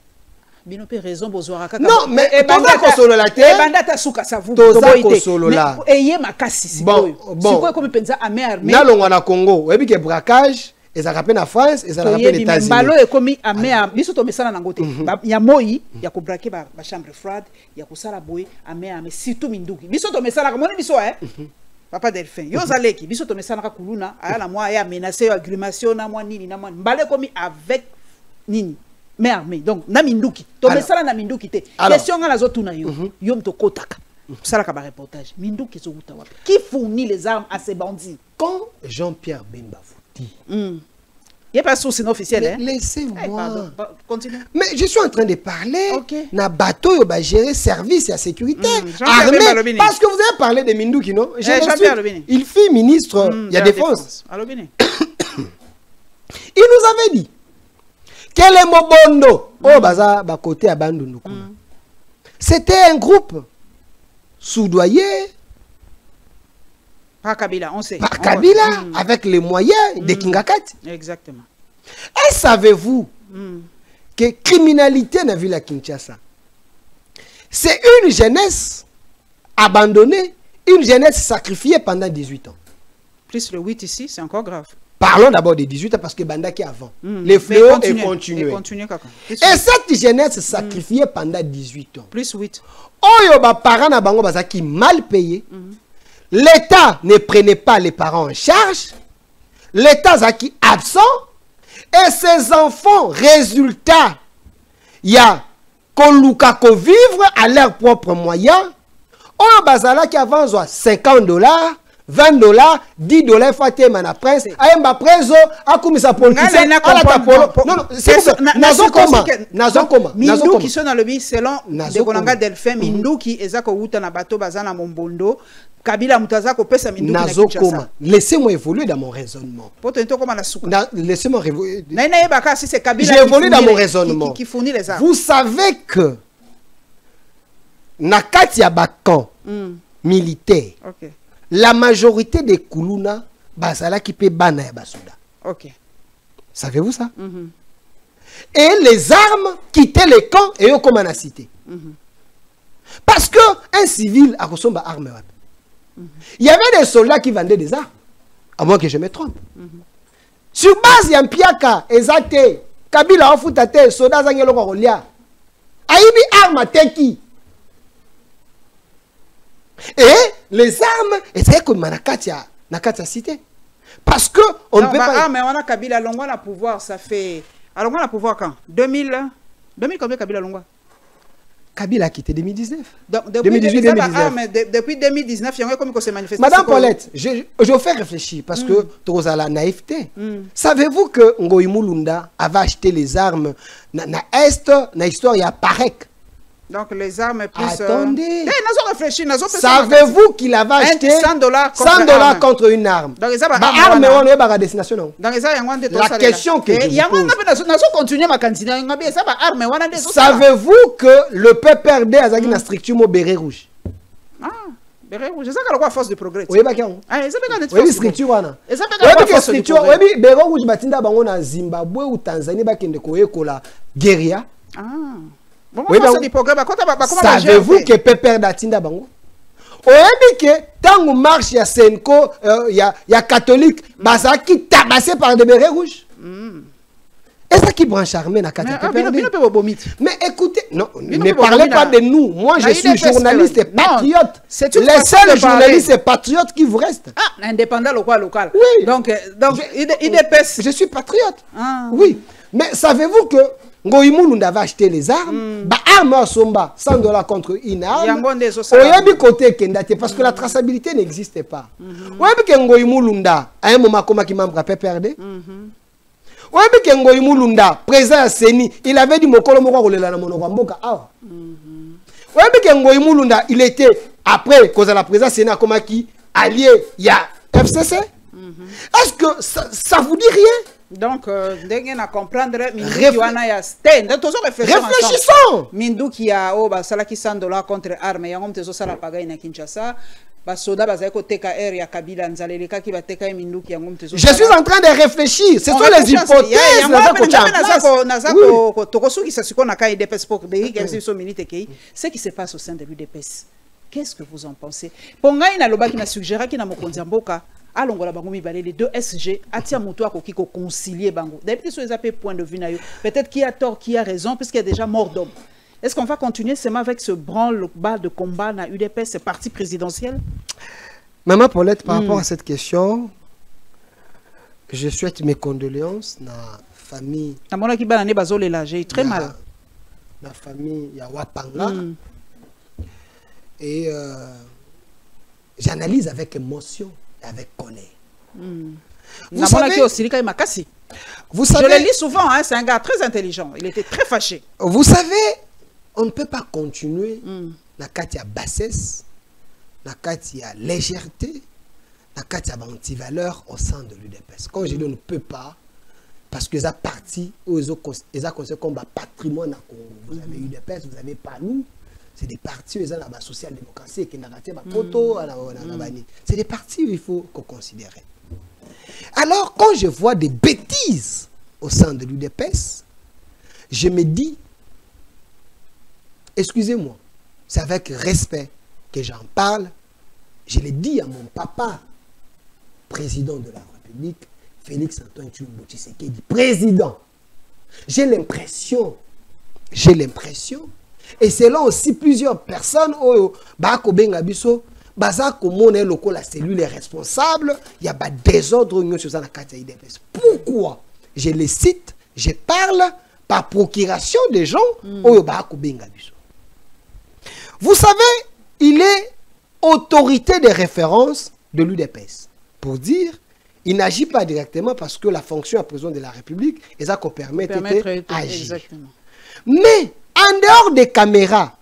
Bino pe raison bozwara kaka. Non, mais toza kosolo la te. Ebanda ta suka savu. Toza kosolo la. Eye makasi sikoyo. Sikoyo comme penza armé. Na longwa na Congo, oyebi ke braquage ezaka pe na France, ezaka pe na États-Unis. Mbalo ekomi armé biso to mesala na ngote. Ya moi ya ko braquer ba chambre froide, ya ko sala boy armé surtout minduki. Biso to mesala ka moni biso Papa Delphin. Yo zaleki biso to mesala ka kuluna, aya na moi ya menacer aggravation na moi nini na moi. Mbalo ekomi avec nini. Mais armée donc na minduki to mesala na minduki te question nga lazo tuna yo yo mto kotaka sala ka ba reportage minduki zo uta wapi qui fournit les armes à ces bandits quand Jean-Pierre Bemba vous dit il y a pas source officielle laissez-moi continue mais je suis en train de parler na bateau yo ba gérer service et sécurité armée parce que vous avez parlé de minduki non il fut ministre il y a défense il nous avait dit quel est Mobondo? Oh, baza, ba côté à Bandundu. C'était un groupe soudoyé par Kabila, on sait. Par Kabila, avec les moyens de Kingakati. Exactement. Et savez-vous que criminalité dans la ville à Kinshasa, c'est une jeunesse abandonnée, une jeunesse sacrifiée pendant 18 ans. Plus le 8 ici, c'est encore grave. Parlons d'abord des 18 ans parce que Banda qui est avant. Les fléaux est continué. Et cette jeunesse sacrifiée pendant 18 ans. Plus 8. Oyo ba parents na bango bazaki mal payé. L'État ne prenait pas les parents en charge. L'État zaki absent. Et ces enfants, résultat, il y a Koluka ko vivre à leurs propres moyens. Oyo bazala qui avant $50. $20, $10, Fatima na presse, ayemba preso, akumisa politicien, ala tapolo. Non, non, c'est ça. Mindu qui sont dans le but selon Dekonanga Delphin, Mindu qui ezako uta na bato bazana mombondo, Kabila mutazako pesa Mindu na Kinshasa. Laissez-moi évoluer dans mon raisonnement. Laissez-moi évoluer. Si c'est Kabila j'évolue dans mon raisonnement. Qui fournit les armes. Vous savez que nakati ya bakan militaire. OK. La majorité des Kuluna, basala qui peut bana ya basuda. OK. Savez-vous ça? Et les armes quittaient les camps et comme on a cité. Parce que un civil a reçu des armes. Il y avait des soldats qui vendaient des armes. À moins que je me trompe. Sur base, il y a un piaka, ezate, Kabila ofutate, soldats zangelo kolia. Aïbi armes teki. Et les armes, et c'est comme Nakatia cité. Parce que on ne peut pas. Ah, mais on a Kabila Longwa la pouvoir, ça fait. Alors, on a pouvoir quand 2000 combien Kabila Longwa? Kabila a quitté 2019. Donc, depuis 2018-2019. Depuis 2019, il y a comme s'est manifesté. Madame Paulette, je vous fais réfléchir parce que tu as la naïveté. Savez-vous que Ngoï Mulunda avait acheté les armes dans l'Est, dans l'histoire, il y a Parek. Donc les armes plus... Attendez. Savez-vous qu'il avait acheté 100 $ contre une arme? Donc les armes... à destination, non? La question que je pose. Savez-vous que le PPRD a une structure au béret rouge? Ah, béret rouge. C'est ça qu'il y a force de progrès. Oui, c'est ça. Oui, structure. Oui, structure. Oui, béret rouge, na Zimbabwe ou Tanzanie, la guérilla. Ah. Oui, savez-vous que Pépère d'Atinda Bango? Oyebi que tant on marche, il y a Senko, il y a catholique, ça qui tabassé par des bérets rouges. Et ça qui branche armé na mais écoutez, non, ne parlez pas de nous. Moi, je suis journaliste et patriote. Les seuls journalistes et patriotes qui vous restent. Ah, indépendant local. Oui. Donc IDPS. Je suis patriote. Oui. Mais savez-vous que Ngoï Mulunda avait acheté les armes, armes à Somba, 100 $ contre une arme. Oyebi côté Kendate, parce que la traçabilité n'existait pas. Oyebi que Ngoï Mulunda, à un moment, comme qui membre à PPRD. Oyebi que Ngoï Mulunda, président à Seni, il avait dit Mokolo Moko Rolela na Monogamboka. Oyebi que Ngoï Mulunda, il était, après, cause à la présidence Seni, comme qui allié, il y a FCC. Est-ce que ça vous dit rien? Donc, dès à comprendre, réfléchissons. Mindou qui a salaki 100 $ contre armes, y a un tezo sala pagaille na Kinshasa, basoda bazako TKR ya Kabila nzaleleka ki bateka Mindou qui a un tezo. Je suis en train de réfléchir. Ce sont les hypothèses. Ce qui se passe au sein de l'UDPS. Qu'est-ce que vous en pensez? Pongai na loba qui na suggéré qui na mokonzi mboka. Alongola bango mibale les deux SG atia muto akoko ko concilier bango. D'habitude sur les AP point de vue na yo. Peut-être qui a tort, qui a raison puisqu'il y a déjà mort d'homme. Est-ce qu'on va continuer seulement avec ce branle-bas de combat na UDPS, ce parti présidentiel? Maman Paulette, par rapport à cette question, je souhaite mes condoléances na famille. Na mona ki bana ne bazolela, j'ai très mal. La famille ya Wapanga. Et j'analyse avec émotion. Avec colère. Vous savez, je le lis souvent, hein, c'est un gars très intelligent. Il était très fâché. Vous savez, on ne peut pas continuer. La carte a bassesse, la carte a légèreté, la carte a anti-valeur au sein de l'UDPS. Quand je dis on ne peut pas, parce que ça parti, ils ont considéré comme un patrimoine. Vous avez l'UDPS, vous avez pas nous. C'est des partis où ils ont la social-démocratie qui c'est des partis où il faut qu'on considère. Alors, quand je vois des bêtises au sein de l'UDPS, je me dis, excusez-moi, c'est avec respect que j'en parle. Je l'ai dit à mon papa, président de la République, Félix Antoine Tshilombo Tshisekedi, président. J'ai l'impression, et selon aussi plusieurs personnes, la cellule est responsable, il y a des désordres sur la carte IDPS. Pourquoi? Je les cite, je parle par procuration des gens. Vous savez, il est autorité de référence de l'UDPS. Pour dire, il n'agit pas directement parce que la fonction à président de la République, et ça qu'on permet d'agir. Mais, en dehors des caméras,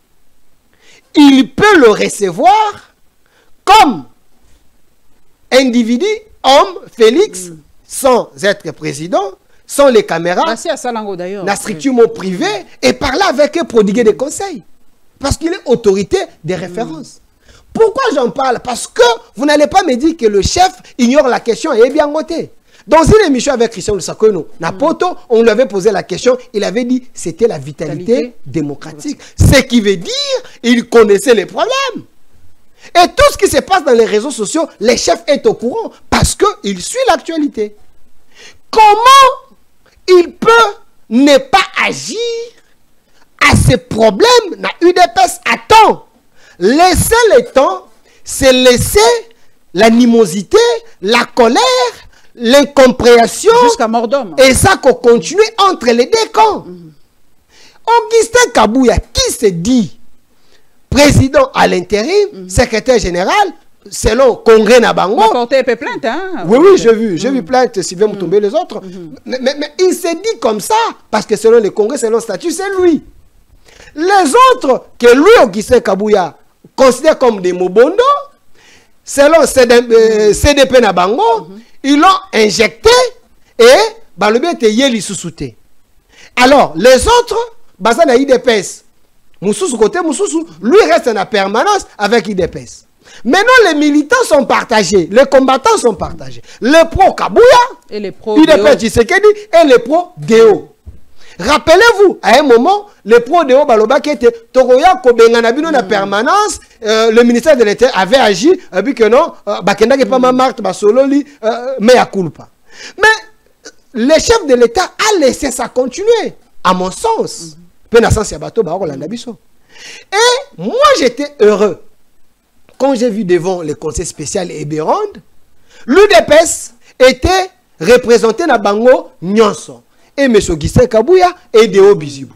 il peut le recevoir comme individu, homme, Félix, sans être président, sans les caméras, la structure privée, et parler avec eux, prodiguer des conseils. Parce qu'il est autorité de référence. Pourquoi j'en parle? Parce que vous n'allez pas me dire que le chef ignore la question et est bien voté. Dans une émission avec Christian Lusakono, Napoto, on lui avait posé la question, il avait dit c'était la vitalité démocratique. Ce qui veut dire il connaissait les problèmes. Et tout ce qui se passe dans les réseaux sociaux, les chefs est au courant parce qu'il suit l'actualité. Comment il peut ne pas agir à ces problèmes dans UDPS? Attends, laisser le temps, c'est laisser l'animosité, la colère, l'incompréhension. Jusqu'à mort d'homme. Et ça qu'on continue entre les deux camps. Augustin Kabouya, qui se dit président à l'intérim, secrétaire général, selon Congrès Nabango. Il a porté plainte, hein? Oui, j'ai vu plainte, Sylvain Moutombé, les autres. Mais il s'est dit comme ça, parce que selon le Congrès, selon le statut, c'est lui. Les autres, que lui, Augustin Kabouya, considère comme des Mobondo, selon CDP Nabango, ils l'ont injecté et le bien était Yeli Soussouté. Alors, les autres, Bazana IDPS, Moussous côté Moussous, lui reste en permanence avec IDPS. Maintenant, les militants sont partagés, les combattants sont partagés. Les pro Kabouya, et les pro IDPS Tshisekedi et les pro Deo. Rappelez-vous, à un moment, les pro Deo Baloba qui était Toroya Kobenganabino na permanence, le ministère de l'État avait agi, vu que non, Bakenda qui pas ma marque, Basololi, mais à culpa. Mais le chef de l'État a laissé ça continuer, à mon sens. Et moi, j'étais heureux quand j'ai vu devant le conseil spécial Eberond, l'UDPS était représenté dans Bango Nyonso et M. Augustin Kabouya et Deo Bizibou.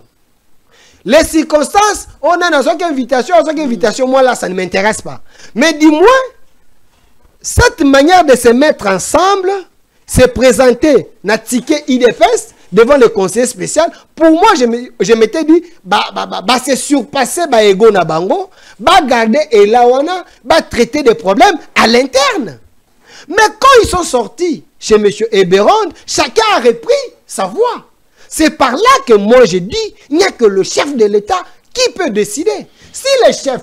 Les circonstances, on a dans chaque invitation, moi là, ça ne m'intéresse pas. Mais dis-moi, cette manière de se mettre ensemble, se présenter dans ticket IDPS devant le conseiller spécial, pour moi, je m'étais dit, c'est surpasser ego na bango, garder et là on a, traiter des problèmes à l'interne. Mais quand ils sont sortis chez M. Eberond, chacun a repris sa voix. C'est par là que moi je dis, il n'y a que le chef de l'État qui peut décider. Si le chef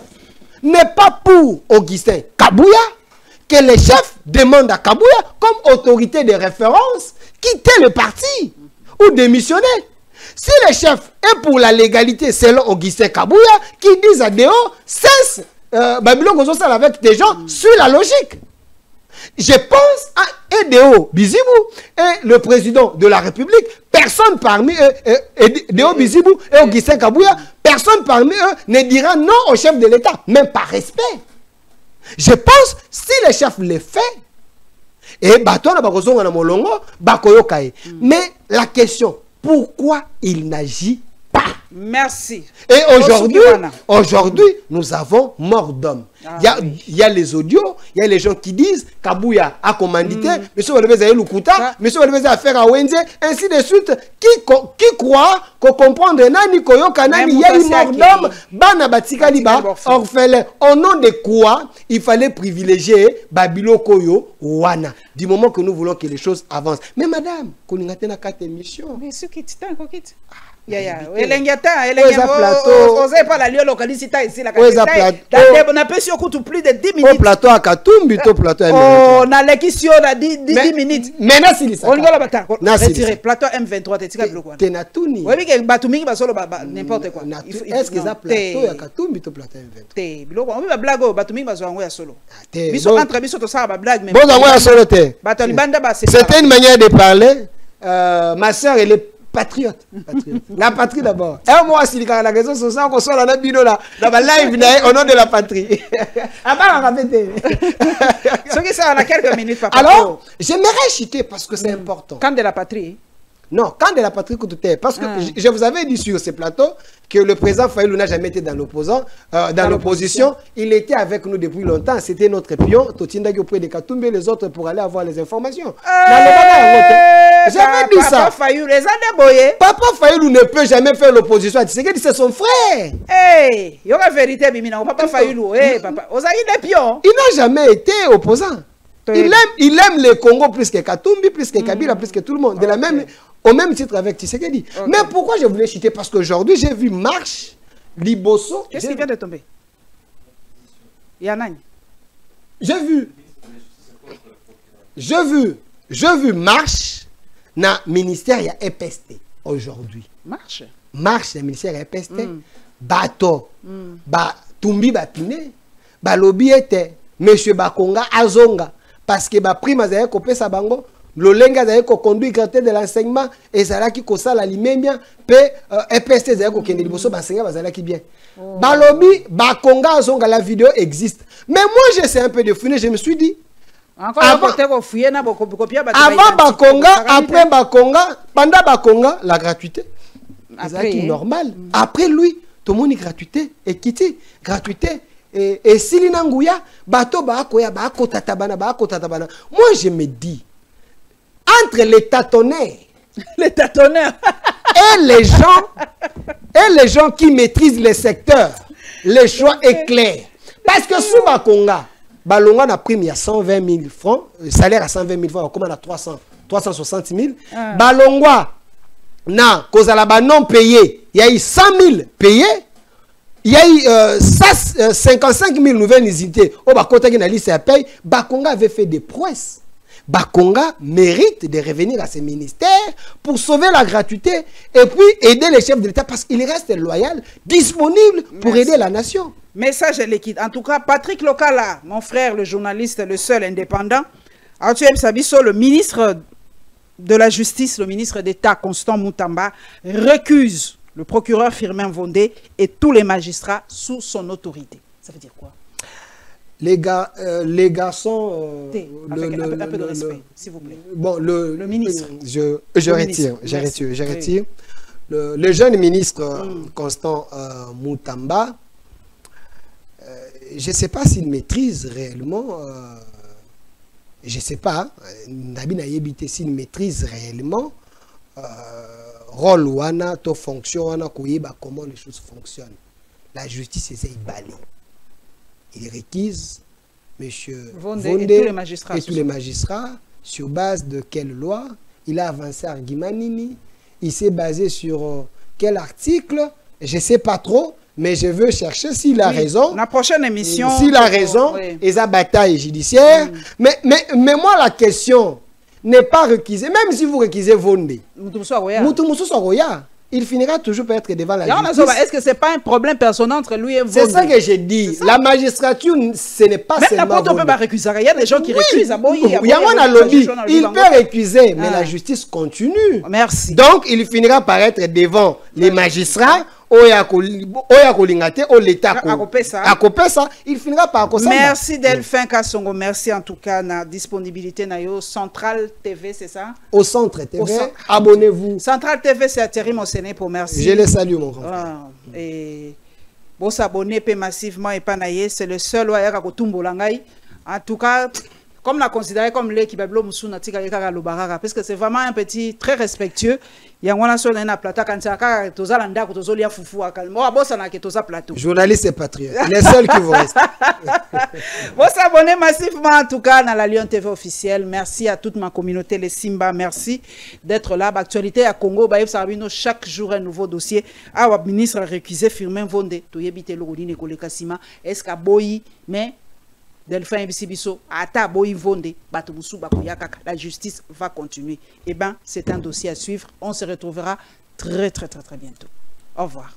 n'est pas pour Augustin Kabouya, que le chef demande à Kabouya, comme autorité de référence, quitter le parti ou démissionner. Si le chef est pour la légalité selon Augustin Kabouya, qui dit à Deo, cesse Babylon avec des gens sur la logique. Je pense à Deo Bizibou et le président de la République, personne parmi eux, Deo Bizibou et Augustin Kabouya, personne parmi eux ne dira non au chef de l'État, même par respect. Je pense, si le chef le fait, et mais la question, pourquoi il n'agit pas? Merci. Et aujourd'hui, nous avons mort d'homme. Il y a les audios, il y a les gens qui disent Kabouya a commandité, monsieur Walebeza a Lukuta, monsieur Walebeza a fait à Wenze, ainsi de suite. Qui croit qu'on comprend Nani Koyoka Nani, il y a eu mort d'homme, Bana Batika Liba, orphelin. Au nom de quoi il fallait privilégier Babilo Koyo Wana, du moment que nous voulons que les choses avancent. Mais madame, qu'on y a 4 émissions. Mais ce qui est pas la lieu localisita ici la on a plus plus de 10 minutes. Au plateau à Katumbi, au plateau on a l'équision à 10 minutes. Mais on va la bataille. Retirer plateau M23 t'es quoi? Tenatuni. Oui que Batumi va solo n'importe quoi. Est-ce que ça plateau à Katumbi au plateau M23? Té biloko on va blague Batumi va zo solo. Biso entre biso to ça ba blague mais. Bon on solo té. Batali banda ba c'est. C'était une manière de parler. Ma sœur elle est patriote. La patrie d'abord. Et moi, si la raison sociale, on soit dans la vidéo là, dans la live, au nom de la patrie. Ce qui ça, on a quelques minutes, papa. Alors, j'aimerais chuter parce que c'est important. Quand de la patrie? Non, quand de la patrie que tout est. Parce que je vous avais dit sur ce plateau que le président Fayoulou n'a jamais été dans l'opposition. Il était avec nous depuis longtemps. C'était notre pion. Totindagi auprès de Katumbi, les autres pour aller avoir les informations. J'avais dit ça. Papa Fayoulou ne peut jamais faire l'opposition. C'est son frère. Hey, il y a la vérité, Bimina. Papa Fayoulou, papa. Il n'a jamais été opposant. Il aime le Congo plus que Katumbi, plus que Kabila, plus que tout le monde. De la même, au même titre avec Tshisekedi. Mais pourquoi je voulais chuter? Parce qu'aujourd'hui, j'ai vu Marche, Liboso. Qu'est-ce qui vient de tomber? Yanani. J'ai vu je vu marche na ministère ya EPST aujourd'hui. Marche. Marche na ministère ya EPST. Bato. Ba tumbi batine. Ba lobby était monsieur Bakonga azonga parce que ba prime azaye kopesa bango. Lolenga azaye ko conduire gratuité de l'enseignement et zalaki ko sala limemia pe EPST azaye ko kende liboso basenga bazalaki bien. Ba lobby Bakonga azonga, la vidéo existe. Mais moi j'essaie un peu de fouiner, je me suis dit avant Bakonga, après Bakonga, pendant Bakonga, la gratuité. C'est normal. Après lui, tout le monde est gratuité. Et quitter, gratuité. Et si l'inangouya, bato baakoya, baako tatabana. Moi, je me dis, entre les tâtonnaires, et les gens qui maîtrisent les secteurs, le choix est clair. Parce que sous Bakonga, Balonga a pris il y a 120 000 francs, salaire à 120 000 francs, comment on a 360 000. Balonga, na, Kozalaba non payé, il y a eu 100 000 payés, il y a eu 55 000 nouvelles unités. Au Bakota qui n'a liste à paye, Bakonga avait fait des prouesses. Bakonga mérite de revenir à ses ministères pour sauver la gratuité et puis aider les chefs de l'État parce qu'il reste loyal, disponible pour aider la nation. Message à l'équipe. En tout cas, Patrick Lokala, mon frère, le journaliste, le seul indépendant, Arthur Sabiso, le ministre de la Justice, le ministre d'État Constant Moutamba, récuse le procureur Firmin Vondé et tous les magistrats sous son autorité. Ça veut dire quoi? Les garçons... un peu de respect, s'il vous plaît. Bon, le ministre. Je retire. Le jeune ministre Constant Moutamba, je ne sais pas s'il maîtrise réellement, je ne sais pas, s'il maîtrise réellement rôle wana, to fonction wana, comment les choses fonctionnent. La justice est balée. Il requise M. Vondé et tous les magistrats sur base de quelle loi il a avancé argument nini, il s'est basé sur quel article, je ne sais pas trop. Mais je veux chercher s'il a raison. La prochaine émission. S'il a raison, et sa bataille judiciaire. Mais moi, la question n'est pas requisée. Même si vous requisez Vondé, il finira toujours par être devant la justice. Est-ce que ce n'est pas un problème personnel entre lui et Vondé? C'est ça que j'ai dit. La magistrature, ce n'est pas seulement Vondé. Même n'importe récuser. Il y a des gens qui récusent. Il y a un lobby. Il peut récuser, mais la justice continue. Merci. Donc, il finira par être devant les magistrats. Il finira par merci Delphin Kassongo, merci en tout cas na disponibilité na yo. Central TV, c'est ça? Au Centre TV, abonnez-vous. Central TV, c'est Thierry Mossené pour merci. Je les salue mon grand. Et bon s'abonner massivement et panaye, c'est le seul waya kotumbo langai. En tout cas, comme la considéré comme l'équipe parce que c'est vraiment un petit très respectueux. Il y a un plateau journaliste et patriote, les seuls qui vous restent. Vous s'abonnez massivement en tout cas dans la Lyon TV officielle. Merci à toute ma communauté, les Simba. Merci d'être là. Actualité à Congo, chaque jour un nouveau dossier. Ah, ministre récusé Firmin Vondé. Est-ce qu'à Boyi, mais Delphin Bissibiso, Ata Boyi Vondé, la justice va continuer. Eh bien, c'est un dossier à suivre. On se retrouvera très bientôt. Au revoir.